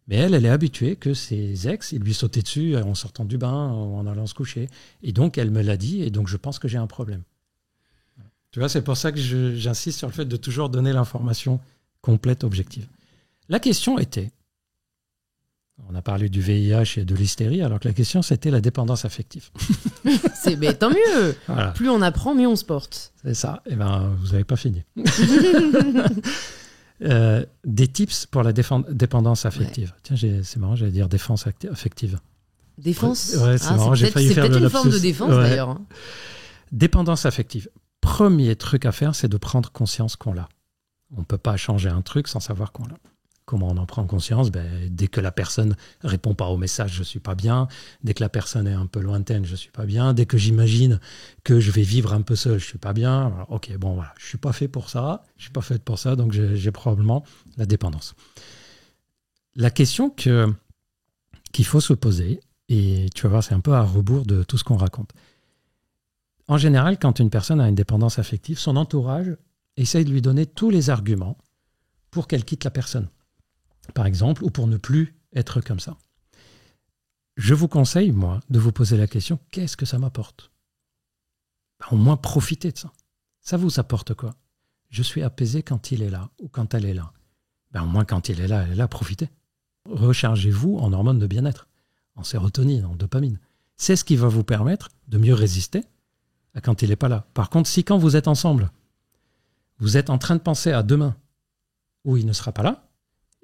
Mais elle est habituée que ses ex, ils lui sautaient dessus en sortant du bain ou en allant se coucher. Et donc, elle me l'a dit, et donc je pense que j'ai un problème. Tu vois, c'est pour ça que j'insiste sur le fait de toujours donner l'information complète, objective. La question était, on a parlé du VIH et de l'hystérie, alors que la question, c'était la dépendance affective. Mais tant mieux. Voilà. Plus on apprend, mieux on se porte. C'est ça. Eh ben, vous n'avez pas fini. Des tips pour la dépendance affective. Ouais. Tiens, c'est marrant, j'allais dire défense affective. Défense ? Ouais, c'est marrant, j'ai failli faire c'est le peut-être une lapsus. forme de défense, d'ailleurs. Hein. Dépendance affective. Premier truc à faire, c'est de prendre conscience qu'on l'a. On ne peut pas changer un truc sans savoir qu'on l'a. Comment on en prend conscience ? Dès que la personne ne répond pas au message, je ne suis pas bien. Dès que la personne est un peu lointaine, je ne suis pas bien. Dès que j'imagine que je vais vivre un peu seul, je ne suis pas bien. Alors, ok, bon, voilà, je ne suis pas fait pour ça. Je ne suis pas fait pour ça, donc j'ai probablement la dépendance. La question qu'il faut se poser, et tu vas voir, c'est un peu à rebours de tout ce qu'on raconte. En général, quand une personne a une dépendance affective, son entourage essaye de lui donner tous les arguments pour qu'elle quitte la personne, par exemple, ou pour ne plus être comme ça. Je vous conseille, moi, de vous poser la question, qu'est-ce que ça m'apporte ? Au moins, profitez de ça. Ça vous apporte quoi ? Je suis apaisé quand il est là, ou quand elle est là. Au moins, quand il est là, elle est là, profitez. Rechargez-vous en hormones de bien-être, en sérotonine, en dopamine. C'est ce qui va vous permettre de mieux résister à quand il n'est pas là. Par contre, si quand vous êtes ensemble, vous êtes en train de penser à demain, où il ne sera pas là,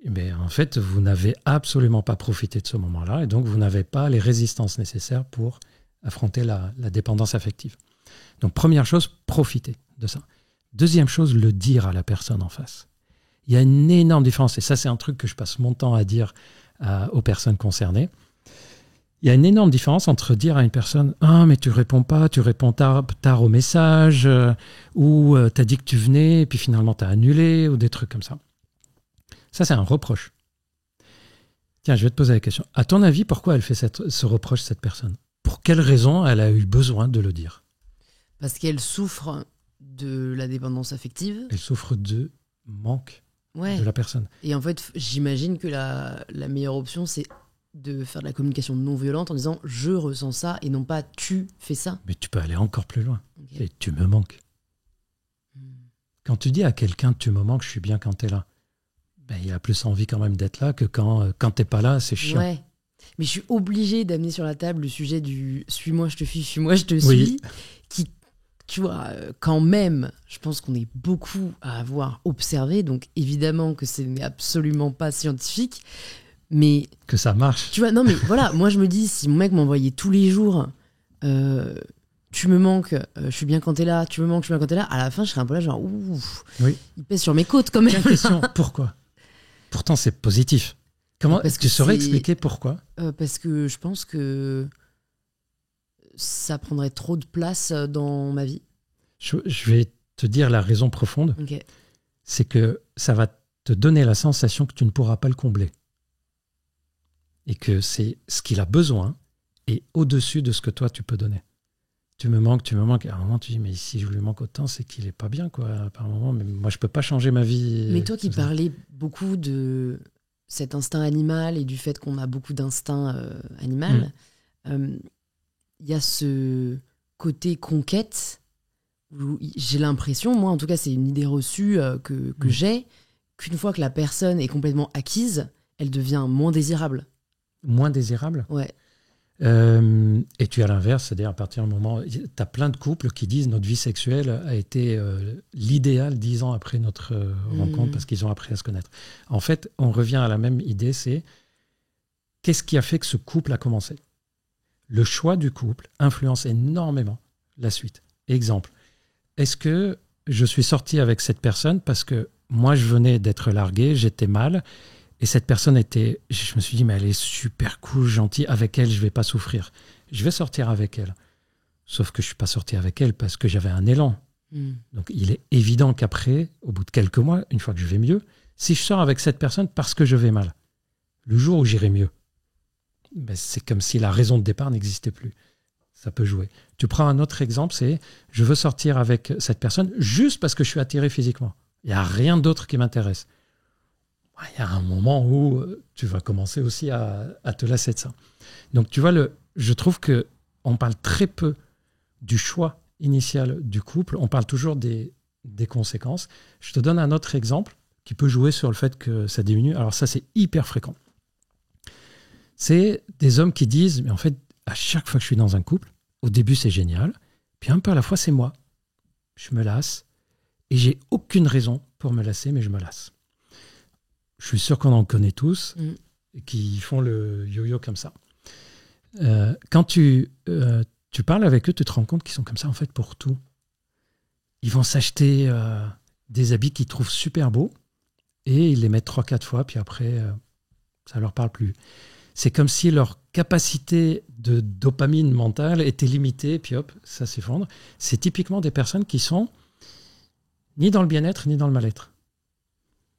en fait, vous n'avez absolument pas profité de ce moment-là et donc vous n'avez pas les résistances nécessaires pour affronter la dépendance affective. Donc, première chose, profitez de ça. Deuxième chose, le dire à la personne en face. Il y a une énorme différence, et ça, c'est un truc que je passe mon temps à dire aux personnes concernées. Il y a une énorme différence entre dire à une personne « Ah, mais tu réponds pas, tu réponds tard au message, ou t'as dit que tu venais, et puis finalement t'as annulé, ou des trucs comme ça. » Ça, c'est un reproche. Tiens, je vais te poser la question. À ton avis, pourquoi elle fait ce reproche, cette personne ? Pour quelle raison elle a eu besoin de le dire ? Parce qu'elle souffre de la dépendance affective. Elle souffre de manque de la personne. Et en fait, j'imagine que la meilleure option, c'est de faire de la communication non violente en disant « je ressens ça » et non pas « tu fais ça ». Mais tu peux aller encore plus loin. Okay. Et tu me manques. Quand tu dis à quelqu'un « tu me manques, je suis bien quand t'es là », il a plus envie quand même d'être là que quand t'es pas là, c'est chiant. Ouais. Mais je suis obligée d'amener sur la table le sujet du « suis-moi, je te fuis, suis-moi, je te suis oui. » qui, tu vois, quand même, je pense qu'on est beaucoup à avoir observé, donc évidemment que ce n'est absolument pas scientifique, mais... Que ça marche. Tu vois, non mais voilà, moi je me dis, si mon mec m'envoyait tous les jours tu me manques, je suis bien quand t'es là, tu me manques, je suis bien quand t'es là, à la fin je serais un peu là genre, ouf, oui. Il pèse sur mes côtes quand même. Quelle question, pourquoi ? Pourtant c'est positif. Comment est-ce que tu saurais expliquer pourquoi ? Parce que je pense que ça prendrait trop de place dans ma vie. Je vais te dire la raison profonde. Okay. C'est que ça va te donner la sensation que tu ne pourras pas le combler. Et que c'est ce qu'il a besoin et au-dessus de ce que toi tu peux donner. Tu me manques. À un moment, tu dis, mais si je lui manque autant, c'est qu'il n'est pas bien, quoi. Par un moment, mais moi, je ne peux pas changer ma vie. Mais toi qui parlais beaucoup de cet instinct animal et du fait qu'on a beaucoup d'instinct animal, y a ce côté conquête où j'ai l'impression, moi en tout cas, c'est une idée reçue que j'ai, qu'une fois que la personne est complètement acquise, elle devient moins désirable. Moins désirable ? Ouais. Et tu as l'inverse, c'est-à-dire à partir du moment... Tu as plein de couples qui disent notre vie sexuelle a été l'idéal 10 ans après notre rencontre parce qu'ils ont appris à se connaître. En fait, on revient à la même idée, c'est qu'est-ce qui a fait que ce couple a commencé ? Le choix du couple influence énormément la suite. Exemple, est-ce que je suis sorti avec cette personne parce que moi je venais d'être largué, j'étais mal. Et cette personne était... Je me suis dit, mais elle est super cool, gentille. Avec elle, je ne vais pas souffrir. Je vais sortir avec elle. Sauf que je ne suis pas sorti avec elle parce que j'avais un élan. Donc, il est évident qu'après, au bout de quelques mois, une fois que je vais mieux, si je sors avec cette personne parce que je vais mal, le jour où j'irai mieux, c'est comme si la raison de départ n'existait plus. Ça peut jouer. Tu prends un autre exemple, c'est je veux sortir avec cette personne juste parce que je suis attiré physiquement. Il n'y a rien d'autre qui m'intéresse. Il y a un moment où tu vas commencer aussi à te lasser de ça. Donc, tu vois, je trouve qu'on parle très peu du choix initiale du couple, on parle toujours des conséquences. Je te donne un autre exemple qui peut jouer sur le fait que ça diminue. Alors ça, c'est hyper fréquent. C'est des hommes qui disent, mais en fait, à chaque fois que je suis dans un couple, au début, c'est génial, puis un peu à la fois, c'est moi. Je me lasse, et j'ai aucune raison pour me lasser, mais je me lasse. Je suis sûr qu'on en connaît tous, qui font le yo-yo comme ça. Quand tu parles avec eux, tu te rends compte qu'ils sont comme ça, en fait, pour tout. Ils vont s'acheter des habits qu'ils trouvent super beaux, et ils les mettent 3-4 fois, puis après, ça ne leur parle plus. C'est comme si leur capacité de dopamine mentale était limitée, puis hop, ça s'effondre. C'est typiquement des personnes qui sont ni dans le bien-être, ni dans le mal-être.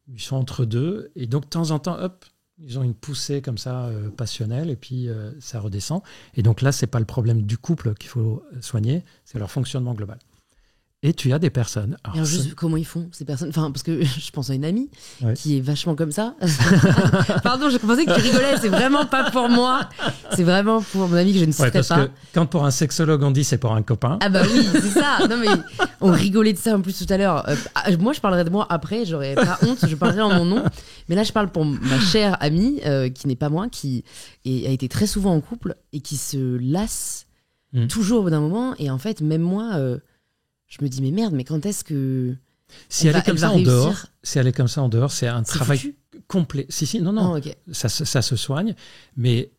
Ils sont entre deux, et donc de temps en temps, hop, ils ont une poussée comme ça, passionnelle, et puis ça redescend. Et donc là, ce n'est pas le problème du couple qu'il faut soigner, c'est leur fonctionnement global. Et tu as des personnes... Alors juste, comment ils font, ces personnes? Enfin, parce que je pense à une amie qui est vachement comme ça. Pardon, je pensais que tu rigolais, c'est vraiment pas pour moi. C'est vraiment pour mon amie que je ne citerai parce pas. Que quand pour un sexologue, on dit c'est pour un copain... Ah bah oui, c'est ça. Non mais on rigolait de ça en plus tout à l'heure. Moi, je parlerai de moi après, j'aurais pas honte, je parlerai en mon nom. Mais là, je parle pour ma chère amie, qui n'est pas moi, qui a été très souvent en couple et qui se lasse toujours au bout d'un moment. Et en fait, même moi... je me dis, mais merde, mais quand est-ce que. Si elle est comme ça en dehors, c'est un travail complet. Non. Oh, okay. Ça se soigne, mais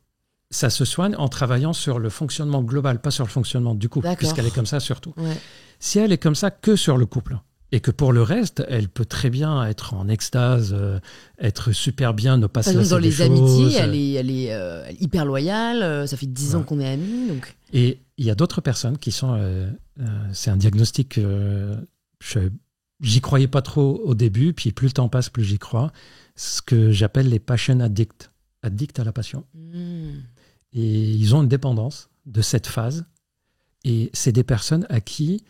ça se soigne en travaillant sur le fonctionnement global, pas sur le fonctionnement du couple, puisqu'elle est comme ça surtout. Ouais. Si elle est comme ça que sur le couple, et que pour le reste, elle peut très bien être en extase, être super bien, ne pas se lasser des choses. Dans les amitiés, elle est hyper loyale, ça fait 10 ans qu'on est amis. Donc... Et il y a d'autres personnes qui sont... c'est un diagnostic... j'y croyais pas trop au début, puis plus le temps passe, plus j'y crois. Ce que j'appelle les passion addicts. Addicts à la passion. Et ils ont une dépendance de cette phase. Et c'est des personnes à qui...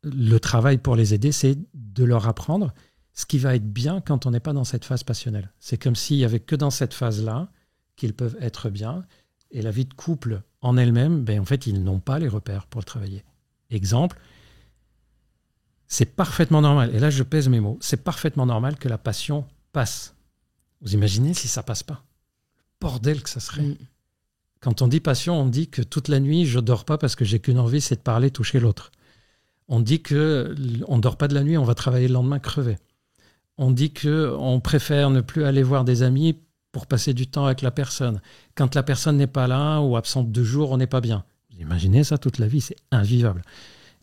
le travail pour les aider, c'est de leur apprendre ce qui va être bien quand on n'est pas dans cette phase passionnelle. C'est comme s'il n'y avait que dans cette phase-là qu'ils peuvent être bien. Et la vie de couple en elle-même, en fait, ils n'ont pas les repères pour le travailler. Exemple, c'est parfaitement normal, et là je pèse mes mots, c'est parfaitement normal que la passion passe. Vous imaginez si ça passe pas? Le bordel que ça serait. Quand on dit passion, on dit que toute la nuit, je dors pas parce que j'ai qu'une envie, c'est de parler, toucher l'autre. On dit qu'on ne dort pas de la nuit, on va travailler le lendemain crevé. On dit qu'on préfère ne plus aller voir des amis pour passer du temps avec la personne. Quand la personne n'est pas là ou absente 2 jours, on n'est pas bien. Vous imaginez ça toute la vie, c'est invivable.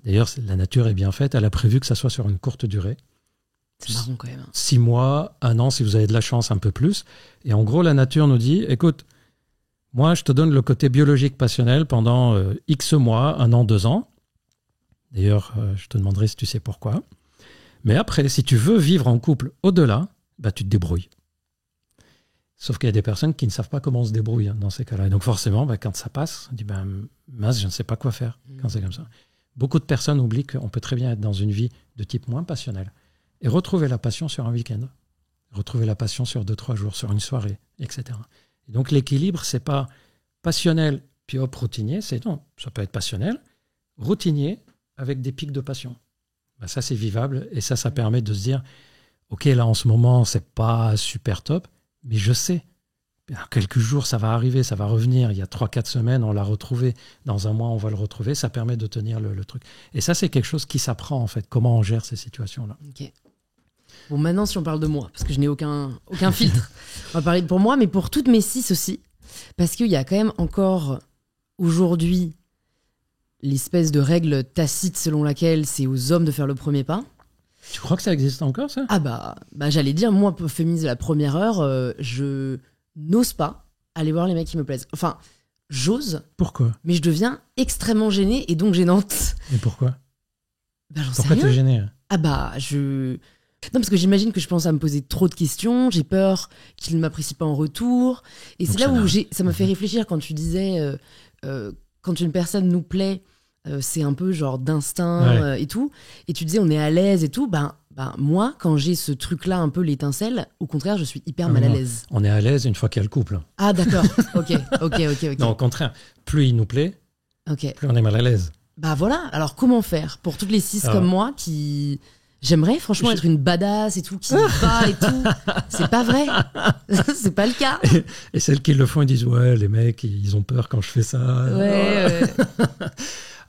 D'ailleurs, la nature est bien faite, elle a prévu que ça soit sur une courte durée. C'est marrant quand même. 6 mois, 1 an, si vous avez de la chance, un peu plus. Et en gros, la nature nous dit, écoute, moi, je te donne le côté biologique passionnel pendant X mois, 1 an, 2 ans. D'ailleurs, je te demanderai si tu sais pourquoi. Mais après, si tu veux vivre en couple au-delà, tu te débrouilles. Sauf qu'il y a des personnes qui ne savent pas comment on se débrouille dans ces cas-là. Et donc forcément, quand ça passe, on dit mince, je ne sais pas quoi faire quand c'est comme ça. Beaucoup de personnes oublient qu'on peut très bien être dans une vie de type moins passionnel et retrouver la passion sur un week-end, retrouver la passion sur 2-3 jours, sur une soirée, etc. Et donc l'équilibre, c'est pas passionnel puis hop, routinier, non, ça peut être passionnel, routinier avec des pics de passion. Ça, c'est vivable et ça permet de se dire, ok, là en ce moment, c'est pas super top, mais je sais, quelques jours, ça va arriver, ça va revenir. Il y a 3-4 semaines, on l'a retrouvé. Dans 1 mois, on va le retrouver. Ça permet de tenir le truc. Et ça, c'est quelque chose qui s'apprend, en fait, comment on gère ces situations-là. Ok. Bon, maintenant, si on parle de moi, parce que je n'ai aucun filtre, on va parler pour moi, mais pour toutes mes 6 aussi, parce qu'il y a quand même encore, aujourd'hui, l'espèce de règle tacite selon laquelle c'est aux hommes de faire le premier pas. Tu crois que ça existe encore, ça? J'allais dire, moi, féministe de la première heure, je n'ose pas aller voir les mecs qui me plaisent. Enfin, j'ose. Pourquoi? Mais je deviens extrêmement gênée et donc gênante. Et pourquoi? J'en sais rien. Pourquoi tu es gênée? Non, parce que j'imagine que je pense à me poser trop de questions, j'ai peur qu'ils ne m'apprécient pas en retour. Et donc c'est là où ça m'a fait réfléchir quand tu disais, quand une personne nous plaît, c'est un peu genre d'instinct et tout. Et tu disais, on est à l'aise et tout. Moi, quand j'ai ce truc-là, un peu l'étincelle, au contraire, je suis hyper mal à l'aise. On est à l'aise une fois qu'il y a le couple. Ah, d'accord. Ok. Non, au contraire, plus il nous plaît, plus on est mal à l'aise. Bah voilà, alors comment faire pour toutes les cis Alors. comme moi qui... J'aimerais franchement être une badass et tout, qui bat et tout. C'est pas vrai. C'est pas le cas. Et celles qui le font, ils disent ouais, les mecs, ils ont peur quand je fais ça. Ouais.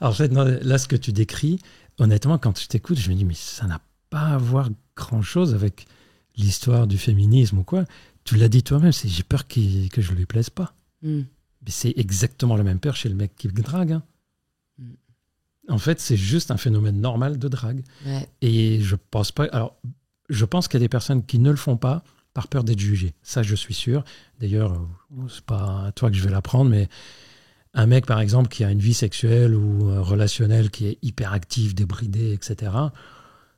Alors en fait, non, là, ce que tu décris, honnêtement, quand je t'écoute, je me dis mais ça n'a pas à voir grand-chose avec l'histoire du féminisme ou quoi. Tu l'as dit toi-même, c'est j'ai peur que je lui plaise pas. Mm. Mais c'est exactement la même peur chez le mec qui drague. Hein. En fait, c'est juste un phénomène normal de drague. Ouais. Et je pense pas. Alors, je pense qu'il y a des personnes qui ne le font pas par peur d'être jugées. Ça, je suis sûr. D'ailleurs, c'est pas à toi que je vais l'apprendre, mais un mec, par exemple, qui a une vie sexuelle ou relationnelle qui est hyper active, débridée, etc.,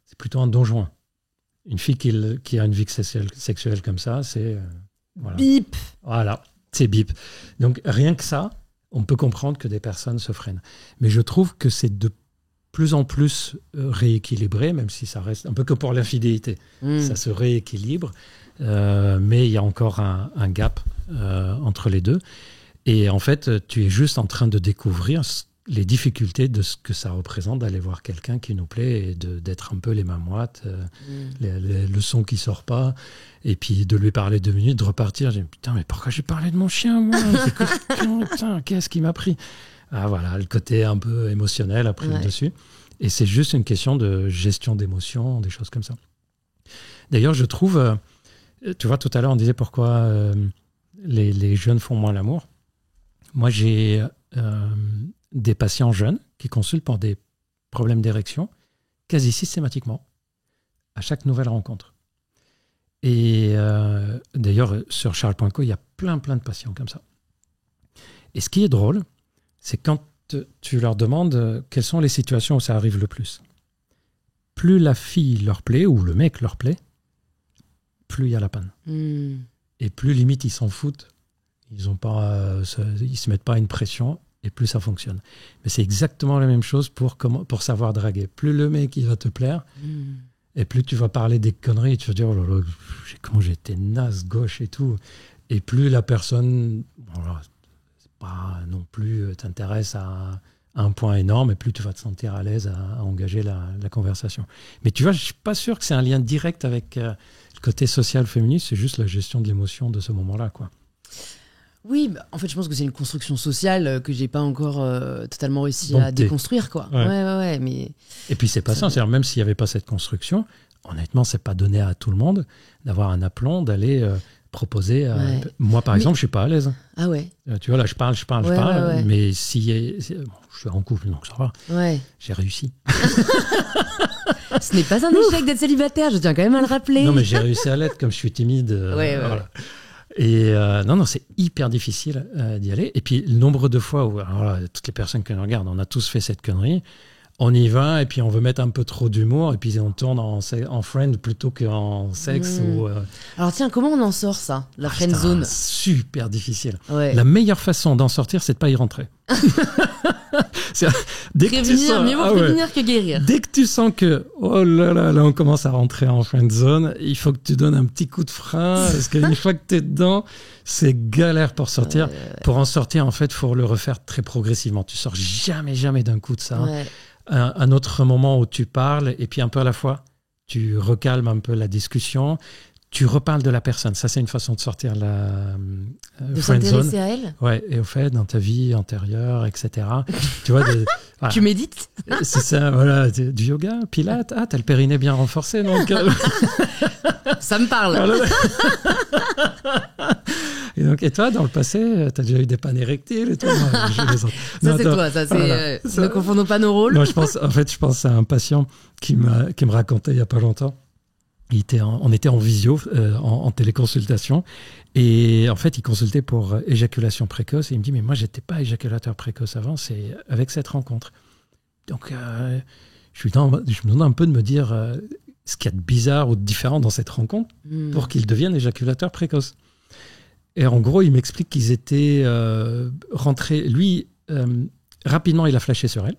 c'est plutôt un don Juan. Une fille qui a une vie sexuelle comme ça, c'est... voilà. Bip. Voilà, c'est bip. Donc, rien que ça, on peut comprendre que des personnes se freinent. Mais je trouve que c'est de plus en plus rééquilibré, même si ça reste un peu que pour l'infidélité. Ça se rééquilibre, mais il y a encore un gap entre les deux. Et en fait, tu es juste en train de découvrir les difficultés de ce que ça représente d'aller voir quelqu'un qui nous plaît et d'être un peu les mains moites, le son qui sort pas, et puis de lui parler 2 minutes, de repartir. J'ai dit, putain, mais pourquoi j'ai parlé de mon chien, moi? Putain, qu'est-ce qui m'a pris? Ah voilà, le côté un peu émotionnel a pris le dessus. Et c'est juste une question de gestion d'émotions, des choses comme ça. D'ailleurs, je trouve, tu vois, tout à l'heure, on disait pourquoi les jeunes font moins l'amour. Moi, j'ai des patients jeunes qui consultent pour des problèmes d'érection quasi systématiquement à chaque nouvelle rencontre. Et d'ailleurs, sur charles.co, il y a plein de patients comme ça. Et ce qui est drôle, c'est quand tu leur demandes quelles sont les situations où ça arrive le plus. Plus la fille leur plaît ou le mec leur plaît, plus il y a la panne. Et plus limite ils s'en foutent, ils se mettent pas à une pression, et plus ça fonctionne. Mais c'est exactement la même chose pour savoir draguer. Plus le mec il va te plaire, et plus tu vas parler des conneries, tu vas dire oh là là, comment j'étais naze, gauche et tout. Et plus la personne, voilà, c'est pas non plus t'intéresse à un point énorme, et plus tu vas te sentir à l'aise à engager la conversation. Mais tu vois, je suis pas sûr que c'est un lien direct avec le côté social féministe, c'est juste la gestion de l'émotion de ce moment-là, quoi. Oui, bah, en fait, je pense que c'est une construction sociale que j'ai pas encore totalement réussi Dompté. à déconstruire, quoi. Ouais, mais... Et puis c'est pas ça, c'est-à-dire même s'il n'y avait pas cette construction, honnêtement, c'est pas donné à tout le monde d'avoir un aplomb, d'aller proposer. Moi, par exemple, je suis pas à l'aise. Ah ouais. Tu vois, là, je parle, Ouais. mais bon, je suis en couple, donc ça va. Ouais. J'ai réussi. Ce n'est pas un échec d'être célibataire, je tiens quand même à le rappeler. Non, mais j'ai réussi à l'être, comme je suis timide. Voilà. Et non, c'est hyper difficile d'y aller. Et puis, le nombre de fois où, alors là, toutes les personnes que nous regardent, on a tous fait cette connerie. On y va, et puis on veut mettre un peu trop d'humour, et puis on tourne en friend plutôt qu'en sexe. Ou, Alors tiens, comment on en sort ça, la friend zone? Super difficile. Ouais. La meilleure façon d'en sortir, c'est de pas y rentrer. Prévenir, mieux vaut prévenir que guérir. Dès que tu sens que, oh là, on commence à rentrer en friend zone, il faut que tu donnes un petit coup de frein, parce qu'une fois que tu es dedans, c'est galère pour sortir. Pour en sortir, en fait, il faut le refaire très progressivement. Tu sors jamais d'un coup de ça. Ouais. Un autre moment où tu parles, et puis un peu à la fois, tu recalmes un peu la discussion, tu reparles de la personne. Ça, c'est une façon de sortir la de friend zone. s'intéresser à elle. Ouais, et au fait, dans ta vie antérieure, etc. Tu vois, voilà. Tu médites? C'est ça, voilà, du yoga, pilates. Ah, t'as le périnée bien renforcé, donc. Ça me parle. Voilà. Et toi, dans le passé, t'as déjà eu des pannes érectiles et tout. Ça, c'est toi. Ça, c'est. Ne confondons pas nos rôles. Non, je pense à un patient qui me racontait il y a pas longtemps. On était en visio, en téléconsultation, et en fait, il consultait pour éjaculation précoce, et il me dit, mais moi, j'étais pas éjaculateur précoce avant, c'est avec cette rencontre. Donc, je me demande un peu de me dire ce qu'il y a de bizarre ou de différent dans cette rencontre pour qu'il devienne éjaculateur précoce. Et en gros, il m'explique qu'ils étaient rentrés, lui, rapidement, il a flashé sur elle.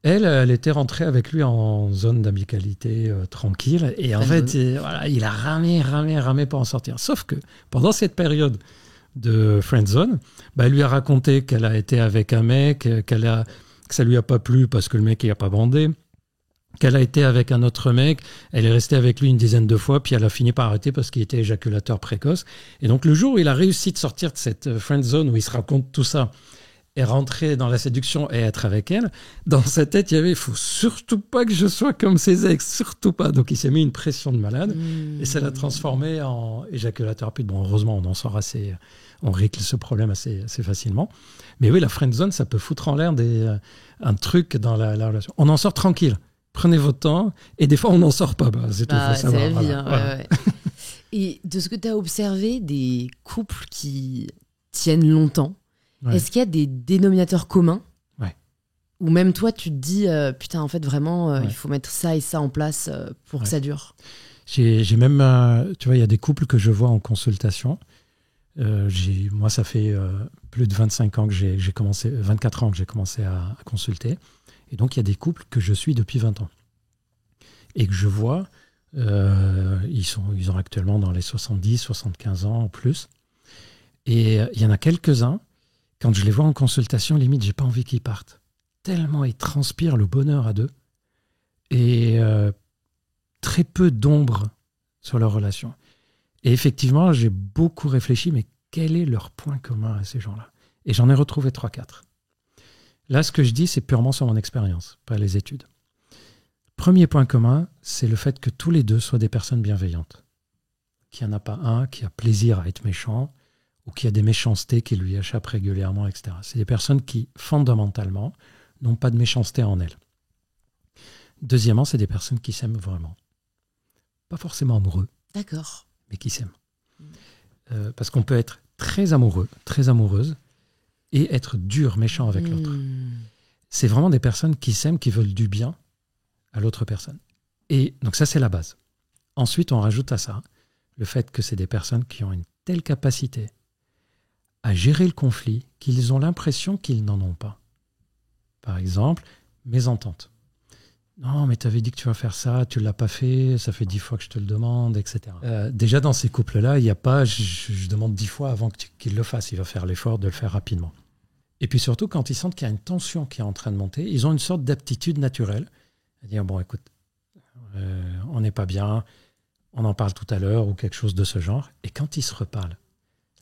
Elle était rentrée avec lui en zone d'amicalité tranquille. Et en fait, voilà, il a ramé pour en sortir. Sauf que pendant cette période de friendzone, elle lui a raconté qu'elle a été avec un mec, qu'elle a que ça lui a pas plu parce que le mec il a pas bandé, qu'elle a été avec un autre mec, elle est restée avec lui une dizaine de fois, puis elle a fini par arrêter parce qu'il était éjaculateur précoce. Et donc le jour où il a réussi de sortir de cette friend zone où il se raconte tout ça et rentrer dans la séduction et être avec elle, dans sa tête il y avait, il faut surtout pas que je sois comme ses ex, surtout pas. Donc il s'est mis une pression de malade et ça l'a transformé en éjaculateur rapide. Bon, heureusement on règle ce problème assez facilement. Mais oui, la friend zone, ça peut foutre en l'air un truc dans la relation. On en sort tranquille. Prenez votre temps. Et des fois, on n'en sort pas. C'est tout, faut savoir. C'est la vie. Voilà. Hein, ouais. Et de ce que tu as observé des couples qui tiennent longtemps, est-ce qu'il y a des dénominateurs communs? Ou même toi, tu te dis, putain, en fait, vraiment, il faut mettre ça et ça en place pour que ça dure. J'ai même, tu vois, il y a des couples que je vois en consultation. Moi, ça fait plus de 25 ans que j'ai commencé, 24 ans que j'ai commencé à consulter. Et donc, il y a des couples que je suis depuis 20 ans. Et que je vois, ils ont actuellement dans les 70, 75 ans en plus. Et il y en a quelques-uns, quand je les vois en consultation, limite, j'ai pas envie qu'ils partent. Tellement ils transpirent le bonheur à deux. Et très peu d'ombre sur leur relation. Et effectivement, j'ai beaucoup réfléchi, mais quel est leur point commun à ces gens-là? Et j'en ai retrouvé 3-4. Là, ce que je dis, c'est purement sur mon expérience, pas les études. Premier point commun, c'est le fait que tous les deux soient des personnes bienveillantes. Qu'il n'y en a pas un qui a plaisir à être méchant ou qui a des méchancetés qui lui échappent régulièrement, etc. C'est des personnes qui, fondamentalement, n'ont pas de méchanceté en elles. Deuxièmement, c'est des personnes qui s'aiment vraiment. Pas forcément amoureux. D'accord. Mais qui s'aiment. Parce qu'on peut être très amoureux, très amoureuse, et être dur, méchant avec l'autre. C'est vraiment des personnes qui s'aiment, qui veulent du bien à l'autre personne. Et donc ça, c'est la base. Ensuite, on rajoute à ça le fait que c'est des personnes qui ont une telle capacité à gérer le conflit qu'ils ont l'impression qu'ils n'en ont pas. Par exemple, mésentente. Non, mais tu avais dit que tu vas faire ça, tu ne l'as pas fait, ça fait 10 fois que je te le demande, etc. Déjà, dans ces couples-là, il n'y a pas je demande 10 fois avant qu'il le fasse. Il va faire l'effort de le faire rapidement. Et puis surtout, quand ils sentent qu'il y a une tension qui est en train de monter, ils ont une sorte d'aptitude naturelle à dire, bon, écoute, on n'est pas bien, on en parle tout à l'heure, ou quelque chose de ce genre. Et quand ils se reparlent,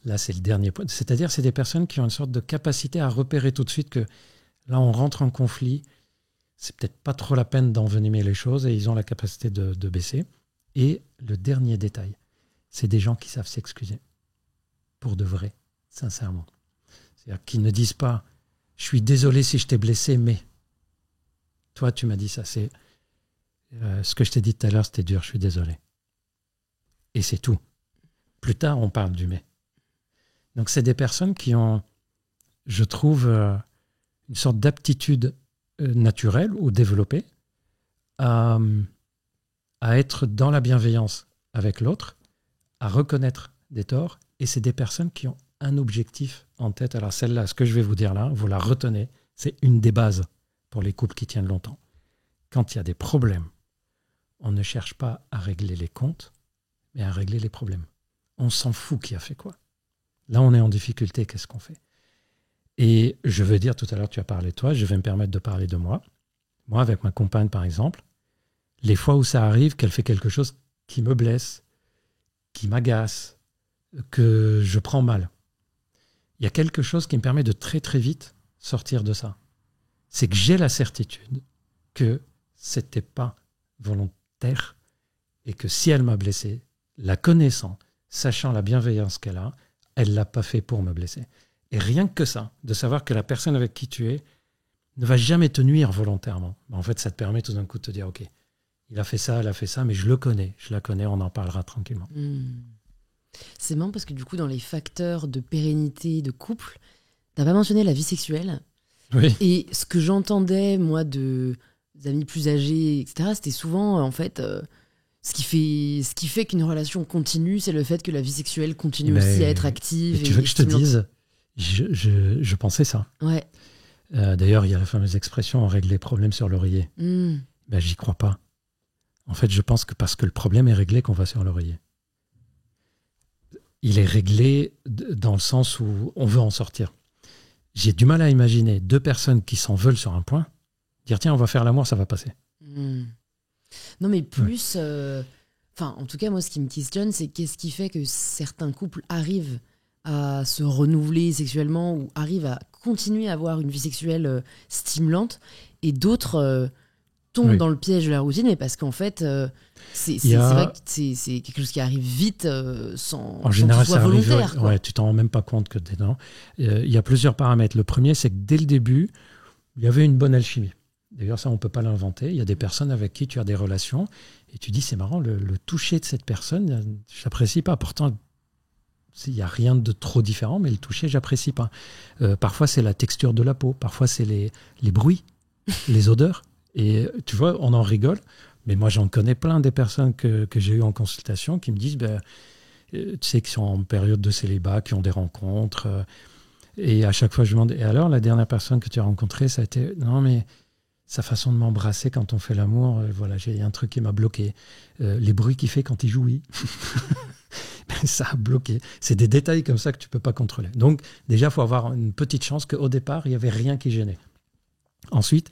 là, c'est le dernier point. C'est-à-dire, c'est des personnes qui ont une sorte de capacité à repérer tout de suite que là, on rentre en conflit, c'est peut-être pas trop la peine d'envenimer les choses et ils ont la capacité de baisser. Et le dernier détail, c'est des gens qui savent s'excuser. Pour de vrai, sincèrement. C'est-à-dire qu'ils ne disent pas « je suis désolé si je t'ai blessé, mais… » Toi, tu m'as dit ça, c'est ce que je t'ai dit tout à l'heure, c'était dur, je suis désolé. Et c'est tout. Plus tard, on parle du « mais ». Donc, c'est des personnes qui ont, je trouve, une sorte d'aptitude naturelle ou développée à être dans la bienveillance avec l'autre, à reconnaître des torts, et c'est des personnes qui ont un objectif en tête. Alors celle-là, ce que je vais vous dire là, vous la retenez, c'est une des bases pour les couples qui tiennent longtemps. Quand il y a des problèmes, on ne cherche pas à régler les comptes, mais à régler les problèmes. On s'en fout qui a fait quoi. Là, on est en difficulté, qu'est-ce qu'on fait? Et je veux dire, tout à l'heure, tu as parlé de toi, je vais me permettre de parler de moi. Moi, avec ma compagne, par exemple, les fois où ça arrive qu'elle fait quelque chose qui me blesse, qui m'agace, que je prends mal, il y a quelque chose qui me permet de très, très vite sortir de ça. C'est que j'ai la certitude que c'était pas volontaire et que si elle m'a blessé, la connaissant, sachant la bienveillance qu'elle a, elle l'a pas fait pour me blesser. Et rien que ça, de savoir que la personne avec qui tu es ne va jamais te nuire volontairement. En fait, ça te permet tout d'un coup de te dire, ok, il a fait ça, elle a fait ça, mais je le connais, je la connais, on en parlera tranquillement. C'est marrant parce que du coup, dans les facteurs de pérennité de couple, t'as pas mentionné la vie sexuelle. Oui. Et ce que j'entendais, moi, des amis plus âgés, etc., c'était souvent, en fait, ce qui fait qu'une relation continue, c'est le fait que la vie sexuelle continue aussi à être active. Tu veux que je te dise, je pensais ça. Ouais. D'ailleurs, il y a la fameuse expression « on règle les problèmes sur l'oreiller ». Ben, j'y crois pas. En fait, je pense que parce que le problème est réglé qu'on va sur l'oreiller. Il est réglé dans le sens où on veut en sortir. j'ai du mal à imaginer deux personnes qui s'en veulent sur un point, dire tiens, on va faire l'amour, ça va passer. Non, mais plus... en tout cas, moi, ce qui me questionne, c'est qu'est-ce qui fait que certains couples arrivent à se renouveler sexuellement ou arrivent à continuer à avoir une vie sexuelle stimulante et d'autres tombent dans le piège de la routine, mais parce qu'en fait, c'est vrai que c'est quelque chose qui arrive vite sans en général, que ce soit volontaire. Ouais, tu t'en rends même pas compte que t'es dedans. Il y a plusieurs paramètres. Le premier, c'est que dès le début, il y avait une bonne alchimie. D'ailleurs, ça, on ne peut pas l'inventer. Il y a des personnes avec qui tu as des relations et tu dis, c'est marrant, le toucher de cette personne, je n'apprécie pas. Pourtant, il n'y a rien de trop différent, mais le toucher, j'apprécie pas. Parfois, c'est la texture de la peau. Parfois, c'est les bruits, les odeurs. Et tu vois, on en rigole. Mais moi, j'en connais plein des personnes que j'ai eues en consultation qui me disent, tu sais, qui sont en période de célibat, qui ont des rencontres. Et à chaque fois, je me demande, et alors, la dernière personne que tu as rencontrée, ça a été, non, mais sa façon de m'embrasser quand on fait l'amour, voilà, j'ai un truc qui m'a bloqué. Les bruits qu'il fait quand il jouit. Ça a bloqué. C'est des détails comme ça que tu ne peux pas contrôler. Donc, déjà, il faut avoir une petite chance qu'au départ, il n'y avait rien qui gênait. Ensuite,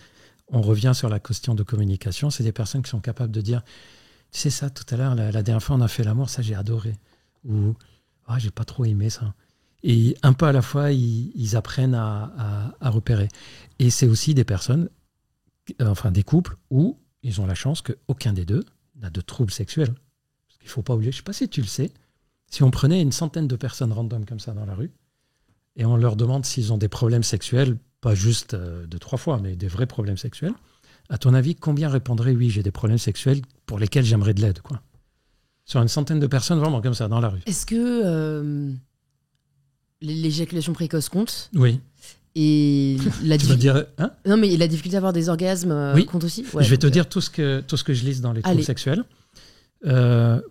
on revient sur la question de communication. C'est des personnes qui sont capables de dire, tu sais ça, tout à l'heure, la dernière fois, on a fait l'amour, ça, j'ai adoré. Ou, j'ai pas trop aimé ça. Et un peu à la fois, ils apprennent à repérer. Et c'est aussi des personnes, des couples, où ils ont la chance qu'aucun des deux n'a de troubles sexuels. Parce qu'il ne faut pas oublier, je ne sais pas si tu le sais, si on prenait une centaine de personnes random comme ça dans la rue, et on leur demande s'ils ont des problèmes sexuels, pas juste 2-3 fois, mais des vrais problèmes sexuels, à ton avis, combien répondraient oui, j'ai des problèmes sexuels pour lesquels j'aimerais de l'aide, quoi. Sur une centaine de personnes vraiment comme ça dans la rue. Est-ce que l'éjaculation précoce compte ? Oui. Et la tu veux dire, hein ? Non, mais la difficulté à avoir des orgasmes compte aussi. Ouais, je vais te dire tout ce que je lise dans les troubles sexuels.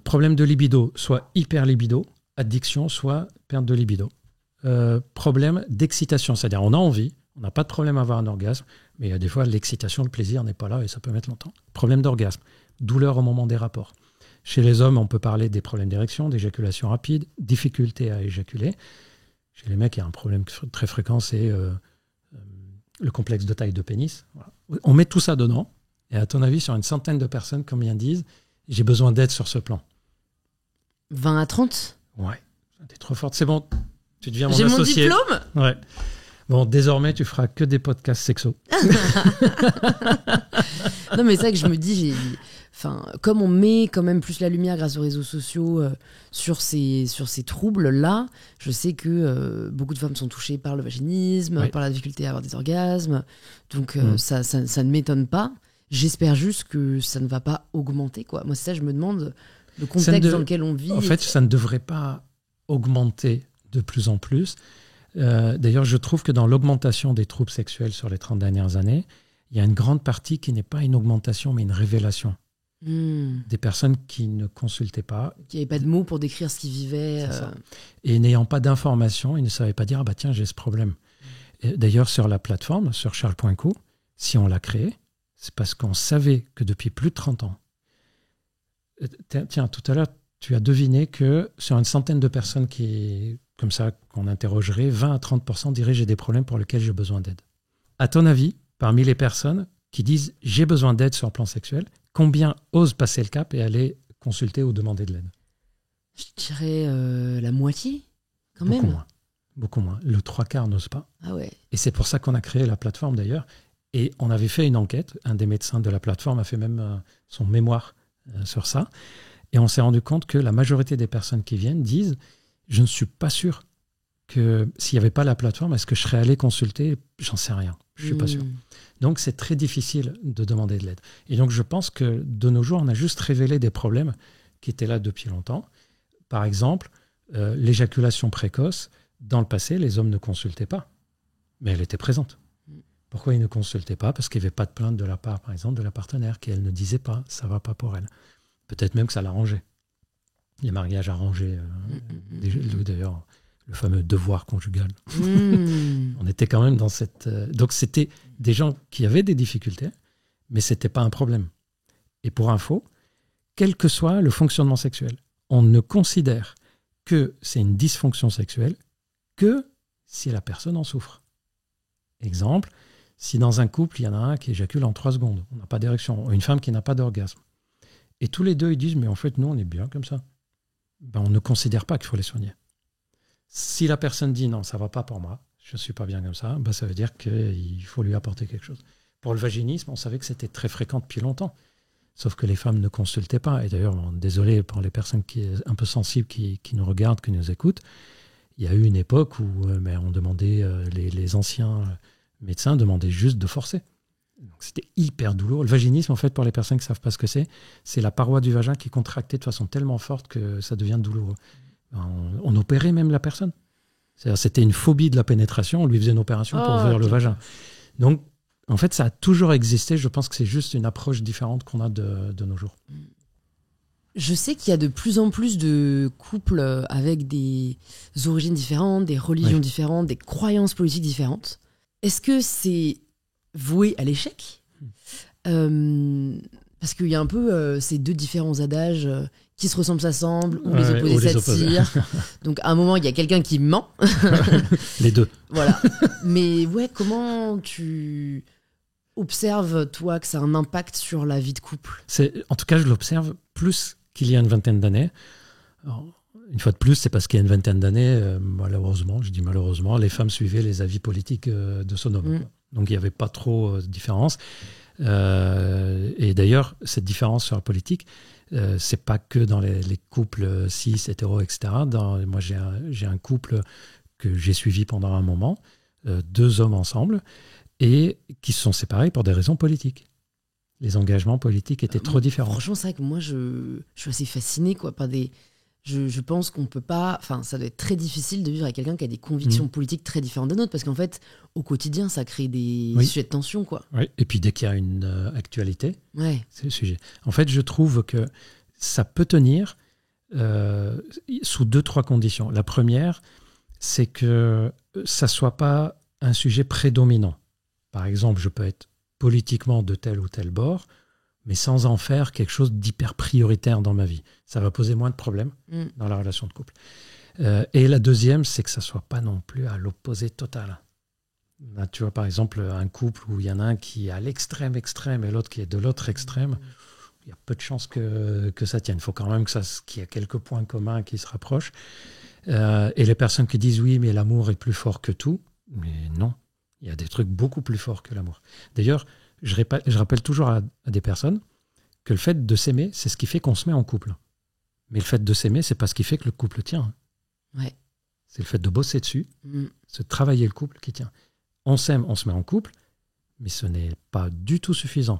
Problème de libido, soit hyper libido, addiction, soit perte de libido. Problème d'excitation, c'est-à-dire on a envie, on n'a pas de problème à avoir un orgasme, mais il y a des fois l'excitation, le plaisir n'est pas là et ça peut mettre longtemps. Problème d'orgasme, douleur au moment des rapports. Chez les hommes, on peut parler des problèmes d'érection, d'éjaculation rapide, difficulté à éjaculer. Chez les mecs, il y a un problème très fréquent, c'est le complexe de taille de pénis. Voilà. On met tout ça dedans, et à ton avis, sur une centaine de personnes, combien disent « j'ai besoin d'aide sur ce plan » 20 à 30 ? Ouais, t'es trop forte, c'est bon, tu deviens mon associé. J'ai mon diplôme ? Ouais. Bon, désormais, tu feras que des podcasts sexo. Non, mais c'est vrai que je me dis, comme on met quand même plus la lumière grâce aux réseaux sociaux sur ces troubles-là, je sais que beaucoup de femmes sont touchées par le vaginisme, par la difficulté à avoir des orgasmes. Donc, ça ne m'étonne pas. J'espère juste que ça ne va pas augmenter, quoi. Moi, c'est ça, je me demande le contexte dans lequel on vit. En fait, ça ne devrait pas augmenter de plus en plus. D'ailleurs, je trouve que dans l'augmentation des troubles sexuels sur les 30 dernières années, il y a une grande partie qui n'est pas une augmentation, mais une révélation. Des personnes qui ne consultaient pas. Qui n'avaient pas de mots pour décrire ce qu'ils vivaient. Et n'ayant pas d'informations, ils ne savaient pas dire « tiens, j'ai ce problème ». D'ailleurs, sur la plateforme, sur Charles.co, si on l'a créée, c'est parce qu'on savait que depuis plus de 30 ans, tiens, tout à l'heure, tu as deviné que sur une centaine de personnes comme ça, qu'on interrogerait, 20 à 30% diraient « j'ai des problèmes pour lesquels j'ai besoin d'aide ». À ton avis, parmi les personnes qui disent « j'ai besoin d'aide sur le plan sexuel », combien osent passer le cap et aller consulter ou demander de l'aide ? Je dirais la moitié, quand même. Beaucoup moins. Le 3/4 n'ose pas. Ah ouais. Et c'est pour ça qu'on a créé la plateforme, d'ailleurs. Et on avait fait une enquête. Un des médecins de la plateforme a fait même son mémoire sur ça. Et on s'est rendu compte que la majorité des personnes qui viennent disent « je ne suis pas sûr que s'il n'y avait pas la plateforme, est-ce que je serais allé consulter ? J'en sais rien. Je ne suis pas sûr. » Donc, c'est très difficile de demander de l'aide. Et donc, je pense que de nos jours, on a juste révélé des problèmes qui étaient là depuis longtemps. Par exemple, l'éjaculation précoce. Dans le passé, les hommes ne consultaient pas, mais elle était présente. Pourquoi ils ne consultaient pas ? Parce qu'il n'y avait pas de plainte de la part, par exemple, de la partenaire, qu'elle ne disait pas « ça ne va pas pour elle ». Peut-être même que ça l'arrangeait. Les mariages arrangés, d'ailleurs, le fameux devoir conjugal. On était quand même dans cette... Donc, c'était des gens qui avaient des difficultés, mais ce n'était pas un problème. Et pour info, quel que soit le fonctionnement sexuel, on ne considère que c'est une dysfonction sexuelle que si la personne en souffre. Exemple, si dans un couple, il y en a un qui éjacule en 3 secondes, on n'a pas d'érection, ou une femme qui n'a pas d'orgasme, et tous les deux, ils disent, mais en fait, nous, on est bien comme ça. Ben, on ne considère pas qu'il faut les soigner. Si la personne dit, non, ça ne va pas pour moi, je ne suis pas bien comme ça, ben, ça veut dire qu'il faut lui apporter quelque chose. Pour le vaginisme, on savait que c'était très fréquent depuis longtemps. Sauf que les femmes ne consultaient pas. Et d'ailleurs, désolé pour les personnes un peu sensibles qui nous regardent, qui nous écoutent, il y a eu une époque où on demandait, les anciens médecins demandaient juste de forcer. Donc, c'était hyper douloureux. Le vaginisme, en fait, pour les personnes qui ne savent pas ce que c'est la paroi du vagin qui est contractée de façon tellement forte que ça devient douloureux. On opérait même la personne. C'est-à-dire, c'était une phobie de la pénétration. On lui faisait une opération pour ouvrir le vagin. Donc, en fait, ça a toujours existé. Je pense que c'est juste une approche différente qu'on a de nos jours. Je sais qu'il y a de plus en plus de couples avec des origines différentes, des religions différentes, des croyances politiques différentes. Est-ce que c'est voué à l'échec ? Parce qu'il y a un peu ces deux différents adages qui se ressemblent s'assemblent, ou les opposés s'attirent. Donc à un moment, il y a quelqu'un qui ment. Les deux. Voilà. Mais ouais, comment tu observes, toi, que ça a un impact sur la vie de couple ? En tout cas, je l'observe plus qu'il y a une vingtaine d'années. Alors, une fois de plus, c'est parce qu'il y a une vingtaine d'années, malheureusement, je dis malheureusement, les femmes suivaient les avis politiques de son homme. Donc il n'y avait pas trop de différence. Et d'ailleurs, cette différence sur la politique, c'est pas que dans les couples cis, hétéros, etc. Moi, j'ai un couple que j'ai suivi pendant un moment, 2 hommes ensemble, et qui se sont séparés pour des raisons politiques. Les engagements politiques étaient trop différents. Franchement, c'est vrai que moi, je suis assez fascinée par des... Je pense qu'on peut pas... Enfin, ça doit être très difficile de vivre avec quelqu'un qui a des convictions politiques très différentes des nôtres, parce qu'en fait, au quotidien, ça crée des sujets de tension, quoi. Oui, et puis dès qu'il y a une actualité, c'est le sujet. En fait, je trouve que ça peut tenir sous 2-3 conditions. La première, c'est que ça soit pas un sujet prédominant. Par exemple, je peux être politiquement de tel ou tel bord, mais sans en faire quelque chose d'hyper prioritaire dans ma vie. Ça va poser moins de problèmes dans la relation de couple. Et la deuxième, c'est que ça ne soit pas non plus à l'opposé total. Là, tu vois, par exemple, un couple où il y en a un qui est à l'extrême et l'autre qui est de l'autre extrême, il y a peu de chances que ça tienne. Il faut quand même qu'il y ait quelques points communs qui se rapprochent. Et les personnes qui disent « oui, mais l'amour est plus fort que tout », mais non, il y a des trucs beaucoup plus forts que l'amour. D'ailleurs, je rappelle toujours à des personnes que le fait de s'aimer, c'est ce qui fait qu'on se met en couple. Mais le fait de s'aimer, c'est pas ce qui fait que le couple tient. Ouais. C'est le fait de bosser dessus, de travailler le couple qui tient. On s'aime, on se met en couple, mais ce n'est pas du tout suffisant.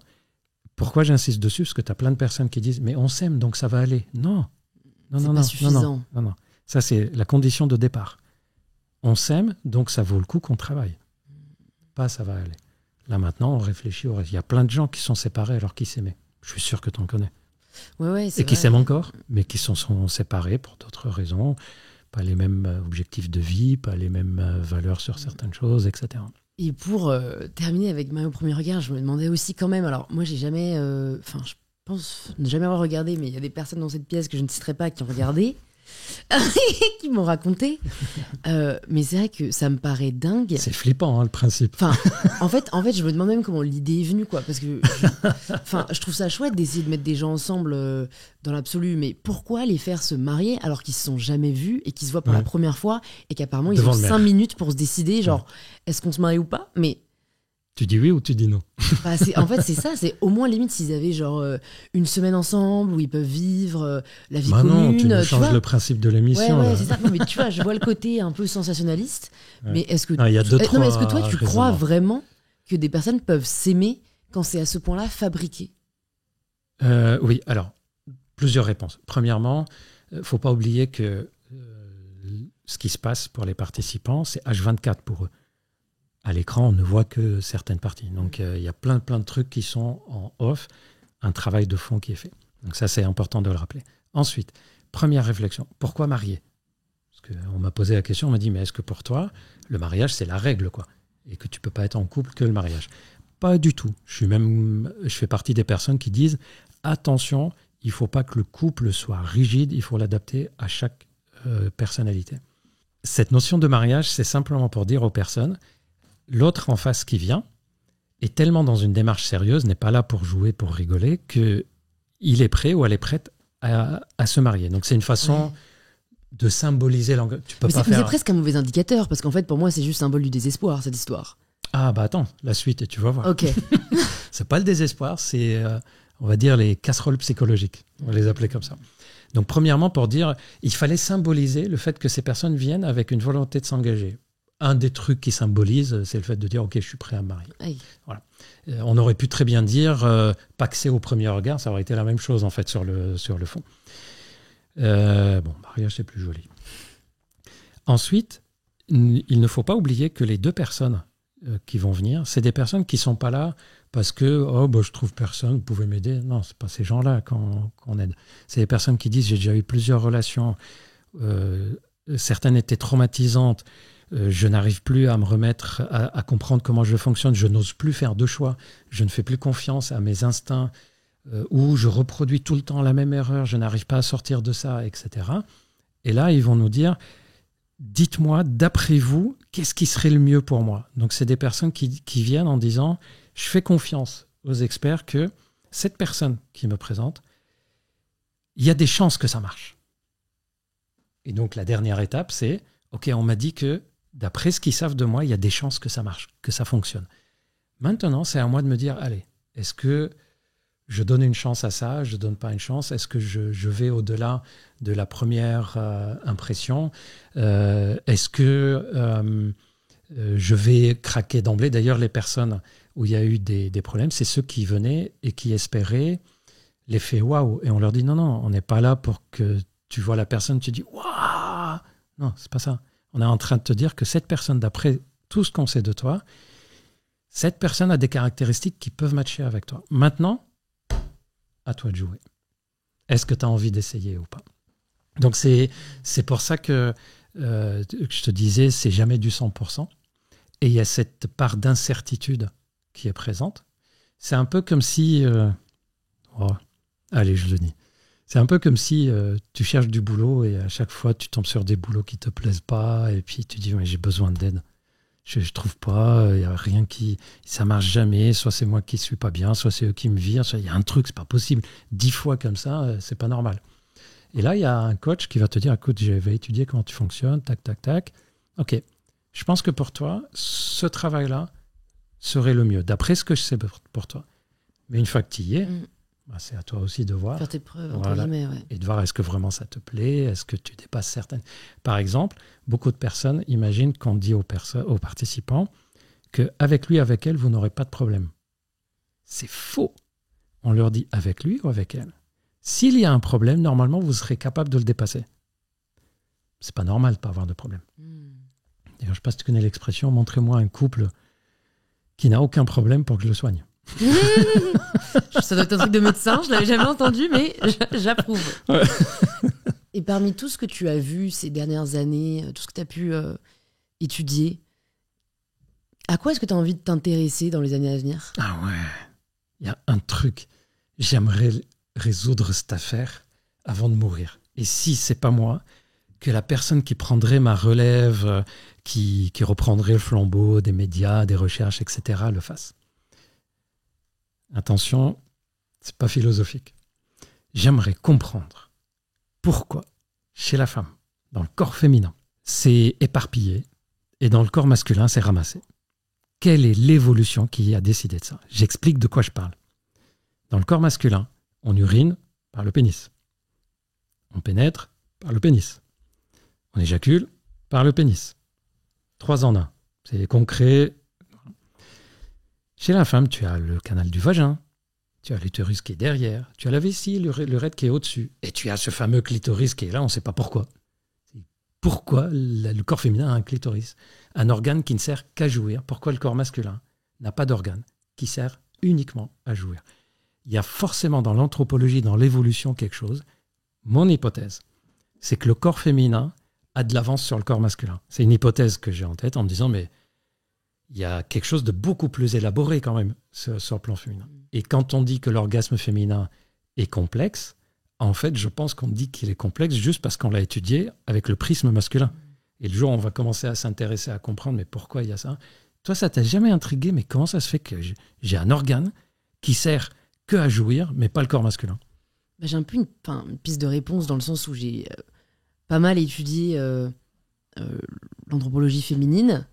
Pourquoi j'insiste dessus ? Parce que tu as plein de personnes qui disent « mais on s'aime, donc ça va aller ». Non. C'est pas suffisant. Non. Ça, c'est la condition de départ. On s'aime, donc ça vaut le coup qu'on travaille. Pas ça va aller. Là, maintenant, on réfléchit au reste. Il y a plein de gens qui sont séparés alors qu'ils s'aimaient. Je suis sûr que tu en connais. Ouais, et qui s'aiment encore, mais qui sont séparés pour d'autres raisons. Pas les mêmes objectifs de vie, pas les mêmes valeurs sur certaines choses, etc. Et pour terminer avec Marie au premier regard, je me demandais aussi quand même, alors moi j'ai jamais, je pense ne jamais avoir regardé, mais il y a des personnes dans cette pièce que je ne citerai pas qui ont regardé, qui m'ont raconté. Mais c'est vrai que ça me paraît dingue. C'est flippant, le principe. Enfin, en fait, je me demande même comment l'idée est venue, quoi. Parce que je trouve ça chouette d'essayer de mettre des gens ensemble dans l'absolu. Mais pourquoi les faire se marier alors qu'ils se sont jamais vus et qu'ils se voient pour la première fois et qu'apparemment ils ont 5 minutes pour se décider, genre, est-ce qu'on se marie ou pas ? Mais tu dis oui ou tu dis non ? En fait, c'est ça. C'est au moins limite s'ils avaient genre une semaine ensemble où ils peuvent vivre la vie commune. Non, tu nous changes le principe de l'émission. Ouais, c'est ça. Non, mais tu vois, je vois le côté un peu sensationnaliste. Ouais. Mais est-ce que, est-ce que toi, tu crois vraiment que des personnes peuvent s'aimer quand c'est à ce point-là fabriqué ? Oui, alors, plusieurs réponses. Premièrement, il ne faut pas oublier que ce qui se passe pour les participants, c'est H24 pour eux. À l'écran, on ne voit que certaines parties. Donc, il y a plein de trucs qui sont en off, un travail de fond qui est fait. Donc ça, c'est important de le rappeler. Ensuite, première réflexion, pourquoi marier ? Parce qu'on m'a posé la question, on m'a dit, mais est-ce que pour toi, le mariage, c'est la règle, quoi ? Et que tu ne peux pas être en couple que le mariage ? Pas du tout. Je fais partie des personnes qui disent, attention, il ne faut pas que le couple soit rigide, il faut l'adapter à chaque personnalité. Cette notion de mariage, c'est simplement pour dire aux personnes, l'autre en face qui vient est tellement dans une démarche sérieuse, n'est pas là pour jouer, pour rigoler, qu'il est prêt ou elle est prête à se marier. Donc c'est une façon de symboliser l'engagement. Tu peux Mais pas c'est faire... presque un mauvais indicateur, parce qu'en fait, pour moi, c'est juste symbole du désespoir, cette histoire. Ah bah attends, la suite, et tu vas voir. Ok. C'est pas le désespoir, c'est, on va dire, les casseroles psychologiques. On va les appeler comme ça. Donc premièrement, pour dire, il fallait symboliser le fait que ces personnes viennent avec une volonté de s'engager. Un des trucs qui symbolise, c'est le fait de dire, ok, je suis prêt à me marier. Aïe. Voilà. On aurait pu très bien dire, paxer au premier regard, ça aurait été la même chose en fait sur le fond. Bon, mariage, c'est plus joli. Ensuite, il ne faut pas oublier que les deux personnes qui vont venir, c'est des personnes qui ne sont pas là parce que je trouve personne, vous pouvez m'aider. Non, ce n'est pas ces gens-là qu'on aide. C'est des personnes qui disent, j'ai déjà eu plusieurs relations, certaines étaient traumatisantes, je n'arrive plus à me remettre, à comprendre comment je fonctionne, je n'ose plus faire de choix, je ne fais plus confiance à mes instincts, ou je reproduis tout le temps la même erreur, je n'arrive pas à sortir de ça, etc. Et là, ils vont nous dire, dites-moi, d'après vous, qu'est-ce qui serait le mieux pour moi? Donc, c'est des personnes qui viennent en disant, je fais confiance aux experts que cette personne qui me présente, il y a des chances que ça marche. Et donc, la dernière étape, c'est, ok, on m'a dit que, d'après ce qu'ils savent de moi, il y a des chances que ça marche, que ça fonctionne. Maintenant, c'est à moi de me dire, allez, est-ce que je donne une chance à ça, je ne donne pas une chance? Est-ce que je vais au-delà de la première impression? Est-ce que je vais craquer d'emblée? D'ailleurs, les personnes où il y a eu des problèmes, c'est ceux qui venaient et qui espéraient l'effet waouh. Et on leur dit non, on n'est pas là pour que tu vois la personne, tu dis waouh. Non, c'est pas ça. On est en train de te dire que cette personne, d'après tout ce qu'on sait de toi, cette personne a des caractéristiques qui peuvent matcher avec toi. Maintenant, à toi de jouer. Est-ce que tu as envie d'essayer ou pas? Donc, c'est pour ça que je te disais, c'est jamais du 100%. Et il y a cette part d'incertitude qui est présente. C'est un peu comme si... allez, je le dis. C'est un peu comme si tu cherches du boulot et à chaque fois, tu tombes sur des boulots qui ne te plaisent pas et puis tu dis, mais j'ai besoin d'aide. Je ne trouve pas, il n'y a rien qui... Ça ne marche jamais, soit c'est moi qui ne suis pas bien, soit c'est eux qui me virent, soit il y a un truc, ce n'est pas possible. 10 fois comme ça, ce n'est pas normal. Et là, il y a un coach qui va te dire, écoute, j'avais étudié comment tu fonctionnes, tac, tac, tac. Ok, je pense que pour toi, ce travail-là serait le mieux, d'après ce que je sais pour toi. Mais une fois que tu y es, c'est à toi aussi de voir. Faire tes preuves, voilà, guillemets, ouais. et de voir est-ce que vraiment ça te plaît, est-ce que tu dépasses certaines... Par exemple, beaucoup de personnes imaginent qu'on dit aux participants qu'avec lui, avec elle, vous n'aurez pas de problème. C'est faux. On leur dit avec lui ou avec elle. S'il y a un problème, normalement, vous serez capable de le dépasser. C'est pas normal de pas avoir de problème. D'ailleurs, je ne sais pas si tu connais l'expression, montrez-moi un couple qui n'a aucun problème pour que je le soigne. Ça doit être un truc de médecin, je l'avais jamais entendu, mais j'approuve. Ouais. Et parmi tout ce que tu as vu ces dernières années, tout ce que tu as pu étudier, à quoi est-ce que tu as envie de t'intéresser dans les années à venir? Ah ouais, il y a un truc, j'aimerais résoudre cette affaire avant de mourir. Et si c'est pas moi, que la personne qui prendrait ma relève, qui reprendrait le flambeau des médias, des recherches, etc., le fasse. Attention, c'est pas philosophique. J'aimerais comprendre pourquoi, chez la femme, dans le corps féminin, c'est éparpillé et dans le corps masculin, c'est ramassé. Quelle est l'évolution qui a décidé de ça? J'explique de quoi je parle. Dans le corps masculin, on urine par le pénis. On pénètre par le pénis. On éjacule par le pénis. 3 en 1. C'est concret. Chez la femme, tu as le canal du vagin, tu as l'utérus qui est derrière, tu as la vessie, le rède qui est au-dessus, et tu as ce fameux clitoris qui est là, on ne sait pas pourquoi. Pourquoi le corps féminin a un clitoris? Un organe qui ne sert qu'à jouir. Pourquoi le corps masculin n'a pas d'organe qui sert uniquement à jouir? Il y a forcément dans l'anthropologie, dans l'évolution, quelque chose. Mon hypothèse, c'est que le corps féminin a de l'avance sur le corps masculin. C'est une hypothèse que j'ai en tête en me disant, mais il y a quelque chose de beaucoup plus élaboré quand même sur le plan féminin. Et quand on dit que l'orgasme féminin est complexe, en fait, je pense qu'on dit qu'il est complexe juste parce qu'on l'a étudié avec le prisme masculin. Et le jour où on va commencer à s'intéresser, à comprendre, mais pourquoi il y a ça, Toi, ça t'a jamais intrigué, mais comment ça se fait que j'ai un organe qui sert que à jouir, mais pas le corps masculin? J'ai un peu une piste de réponse dans le sens où j'ai pas mal étudié l'anthropologie féminine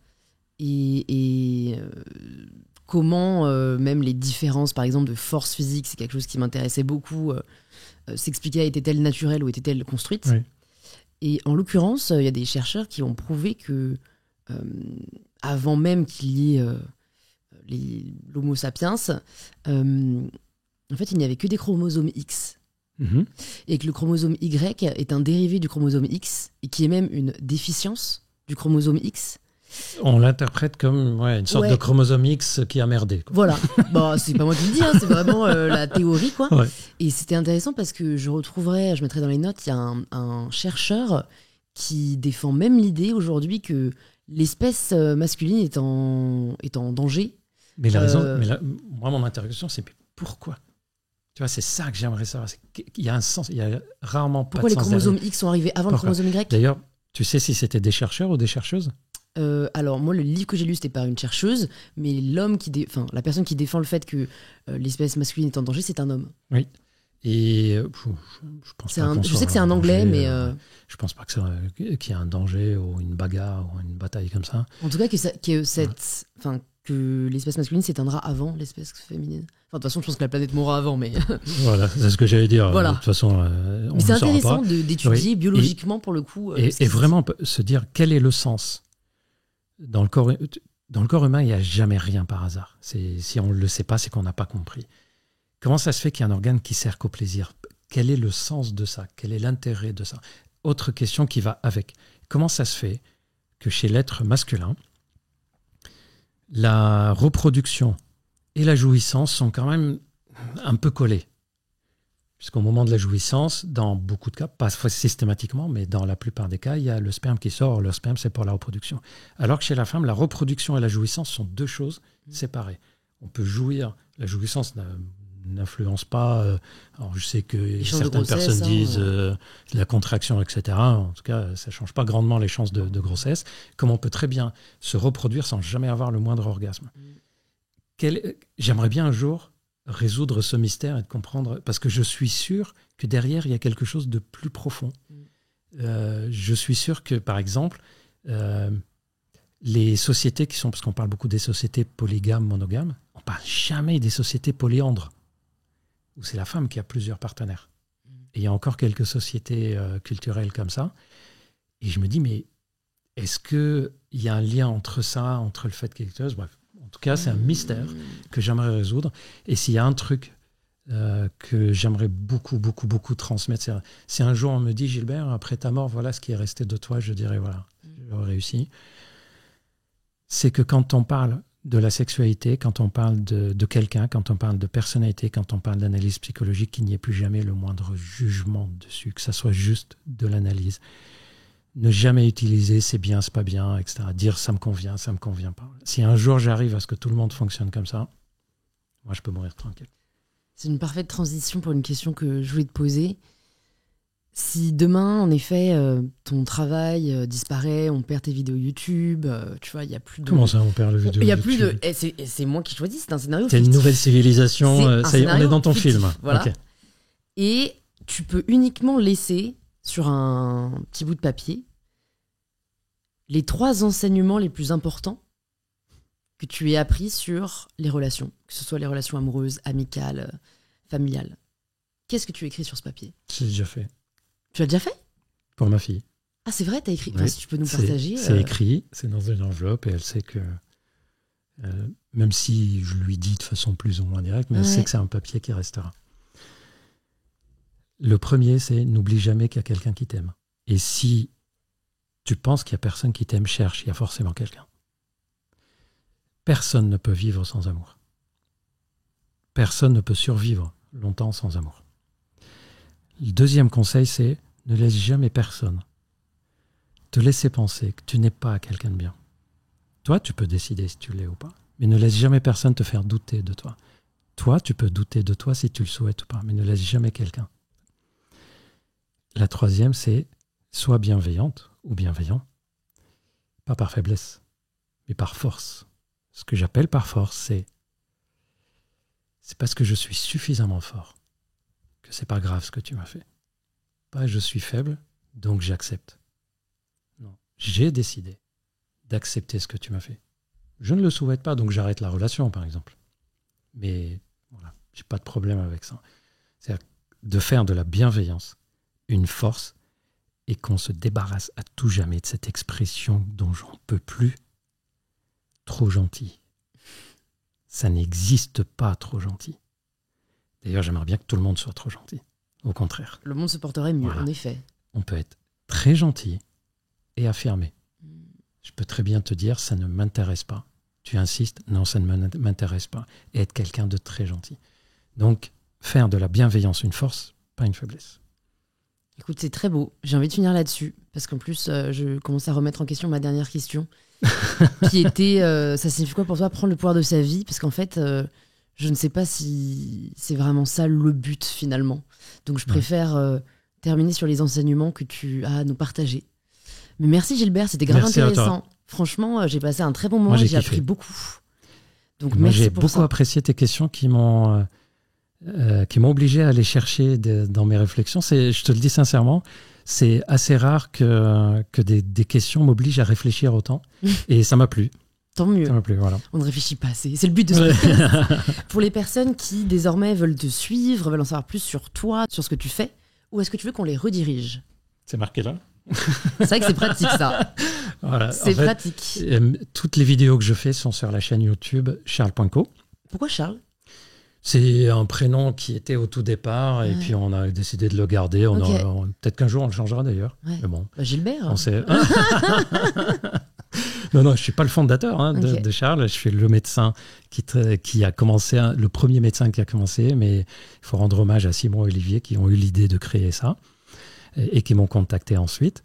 et comment même les différences, par exemple, de force physique, c'est quelque chose qui m'intéressait beaucoup, s'expliquait, était-elle naturelle ou était-elle construite? Oui. Et en l'occurrence, il y a des chercheurs qui ont prouvé que avant même qu'il y ait l'Homo sapiens, en fait, il n'y avait que des chromosomes X. Mhm. Et que le chromosome Y est un dérivé du chromosome X et qui est même une déficience du chromosome X. On l'interprète comme une sorte de chromosome X qui a merdé, quoi. Voilà. Bon, c'est pas moi qui le dis, hein, c'est vraiment la théorie, quoi. Ouais. Et c'était intéressant parce que je mettrai dans les notes, il y a un chercheur qui défend même l'idée aujourd'hui que l'espèce masculine est en danger. Mais la raison, moi, mon interrogation, c'est pourquoi? Tu vois, c'est ça que j'aimerais savoir. Il y a un sens, il y a rarement pas de sens. Pourquoi les chromosomes X sont arrivés avant le chromosome Y? D'ailleurs, tu sais si c'était des chercheurs ou des chercheuses? Alors moi, le livre que j'ai lu, c'était par une chercheuse, mais la personne qui défend le fait que l'espèce masculine est en danger, c'est un homme. Oui. Et je pense pas je sais que c'est un anglais, mais je pense pas qu'il y ait un danger ou une bagarre ou une bataille comme ça. En tout cas, que l'espèce masculine s'éteindra avant l'espèce féminine. Enfin, de toute façon, je pense que la planète mourra avant, mais voilà, c'est ce que j'allais dire. Voilà. De toute façon, mais c'est intéressant d'étudier biologiquement pour le coup. Et vraiment se dire quel est le sens. Dans le corps humain, il n'y a jamais rien par hasard. Si on ne le sait pas, c'est qu'on n'a pas compris. Comment ça se fait qu'il y a un organe qui sert qu'au plaisir? Quel est le sens de ça? Quel est l'intérêt de ça? Autre question qui va avec. Comment ça se fait que chez l'être masculin, la reproduction et la jouissance sont quand même un peu collées? Puisqu'au moment de la jouissance, dans beaucoup de cas, pas systématiquement, mais dans la plupart des cas, il y a le sperme qui sort. Le sperme, c'est pour la reproduction. Alors que chez la femme, la reproduction et la jouissance sont deux choses séparées. On peut jouir. La jouissance n'influence pas. Alors je sais que certaines personnes disent la contraction, etc. En tout cas, ça ne change pas grandement les chances de grossesse. Comme on peut très bien se reproduire sans jamais avoir le moindre orgasme. J'aimerais bien un jour résoudre ce mystère et de comprendre, parce que je suis sûr que derrière, il y a quelque chose de plus profond. Je suis sûr que, par exemple, les sociétés qui sont, parce qu'on parle beaucoup des sociétés polygames, monogames, on ne parle jamais des sociétés polyandres, où c'est la femme qui a plusieurs partenaires. Et il y a encore quelques sociétés culturelles comme ça. Et je me dis, mais est-ce qu'il y a un lien entre ça, entre le fait quelque chose, bref. En tout cas, c'est un mystère que j'aimerais résoudre. Et s'il y a un truc que j'aimerais beaucoup, beaucoup, beaucoup transmettre, si un jour on me dit, Gilbert, après ta mort, voilà ce qui est resté de toi, je dirais, voilà, j'ai réussi. C'est que quand on parle de la sexualité, quand on parle de quelqu'un, quand on parle de personnalité, quand on parle d'analyse psychologique, qu'il n'y ait plus jamais le moindre jugement dessus, que ça soit juste de l'analyse. Ne jamais utiliser c'est bien, c'est pas bien, etc. Dire ça me convient pas. Si un jour j'arrive à ce que tout le monde fonctionne comme ça, moi je peux mourir tranquille. C'est une parfaite transition pour une question que je voulais te poser. Si demain, en effet, ton travail disparaît, on perd tes vidéos YouTube, tu vois, il n'y a plus de... Comment ça, on perd les vidéos YouTube? Il y a plus de... C'est moi qui choisis, c'est un scénario. C'est une nouvelle civilisation, ça y est, on est dans ton fictif, film. Voilà. Okay. Et tu peux uniquement laisser sur un petit bout de papier les 3 enseignements les plus importants que tu aies appris sur les relations, que ce soit les relations amoureuses, amicales, familiales. Qu'est-ce que tu écris sur ce papier? J'ai déjà fait. Tu l'as déjà fait? Pour ma fille. Ah, c'est vrai, t'as écrit. Oui, enfin, si tu peux nous partager. C'est écrit, c'est dans une enveloppe et elle sait que, même si je lui dis de façon plus ou moins directe, mais elle sait que c'est un papier qui restera. Le premier, c'est n'oublie jamais qu'il y a quelqu'un qui t'aime. Et si tu penses qu'il n'y a personne qui t'aime, cherche, il y a forcément quelqu'un. Personne ne peut vivre sans amour. Personne ne peut survivre longtemps sans amour. Le deuxième conseil, c'est ne laisse jamais personne te laisser penser que tu n'es pas quelqu'un de bien. Toi, tu peux décider si tu l'es ou pas, mais ne laisse jamais personne te faire douter de toi. Toi, tu peux douter de toi si tu le souhaites ou pas, mais ne laisse jamais quelqu'un. La troisième, c'est sois bienveillante ou bienveillant, pas par faiblesse, mais par force. ce que j'appelle par force, c'est parce que je suis suffisamment fort que c'est pas grave ce que tu m'as fait. Pas je suis faible, donc j'accepte. Non, j'ai décidé d'accepter ce que tu m'as fait. Je ne le souhaite pas, donc j'arrête la relation, par exemple. Mais voilà, j'ai pas de problème avec ça. C'est-à-dire de faire de la bienveillance une force et qu'on se débarrasse à tout jamais de cette expression dont j'en peux plus. Trop gentil. Ça n'existe pas trop gentil. D'ailleurs, j'aimerais bien que tout le monde soit trop gentil. Au contraire. Le monde se porterait mieux, Voilà. en effet. On peut être très gentil et affirmé. Je peux très bien te dire, ça ne m'intéresse pas. Tu insistes, non, ça ne m'intéresse pas. Et être quelqu'un de très gentil. Donc, faire de la bienveillance une force, pas une faiblesse. Écoute, c'est très beau. J'ai envie de finir là-dessus. Parce qu'en plus, je commence à remettre en question ma dernière question. Qui était, ça signifie quoi pour toi, prendre le pouvoir de sa vie? Parce qu'en fait, je ne sais pas si c'est vraiment ça le but, finalement. Donc, je préfère terminer sur les enseignements que tu as à nous partager. Mais merci Gilbert, c'était grave Merci intéressant. Franchement, j'ai passé un très bon moment, Moi, j'ai j'ai kiffé. appris beaucoup. Donc Moi, merci j'ai pour beaucoup ça. apprécié tes questions qui m'ont obligé à aller chercher dans mes réflexions. Je te le dis sincèrement, c'est assez rare que des questions m'obligent à réfléchir autant. Et ça m'a plu. Tant mieux. Ça m'a plu, voilà. On ne réfléchit pas assez. C'est le but de ce podcast. Pour les personnes qui désormais veulent te suivre, veulent en savoir plus sur toi, sur ce que tu fais, où est-ce que tu veux qu'on les redirige? C'est marqué là. C'est vrai que c'est pratique ça. Voilà. C'est En fait, pratique. toutes les vidéos que je fais sont sur la chaîne YouTube Charles.co. Pourquoi Charles? C'est un prénom qui était au tout départ et puis on a décidé de le garder. Peut-être qu'un jour on le changera d'ailleurs. Ouais. Mais bon, Bah, Gilbert. on sait. Non, je ne suis pas le fondateur de Charles. Je suis le médecin qui a commencé, le premier médecin qui a commencé. Mais il faut rendre hommage à Simon et Olivier qui ont eu l'idée de créer ça et qui m'ont contacté ensuite.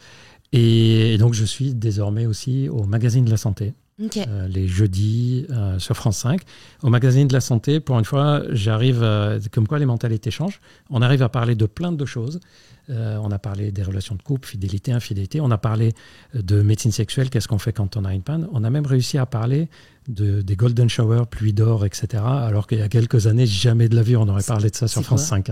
Et donc, je suis désormais aussi au Magazine de la Santé. Ok. Les jeudis sur France 5. Au Magazine de la Santé, pour une fois, j'arrive, comme quoi les mentalités changent. On arrive à parler de plein de choses. On a parlé des relations de couple, fidélité, infidélité. On a parlé de médecine sexuelle, qu'est-ce qu'on fait quand on a une panne. On a même réussi à parler des golden showers, pluie d'or, etc. Alors qu'il y a quelques années, jamais de la vie, on aurait parlé de ça sur France 5.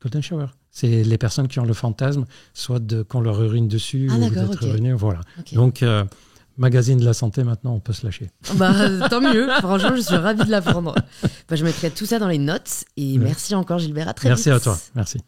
Golden shower, c'est les personnes qui ont le fantasme, soit qu'on leur urine dessus ou d'être uriné. Voilà. Okay. Donc, Magazine de la Santé, maintenant, on peut se lâcher. Bah, tant mieux. Franchement, je suis ravie de l'apprendre. Bah, je mettrai tout ça dans les notes. Et merci encore, Gilbert. À très vite. Merci à toi. Merci.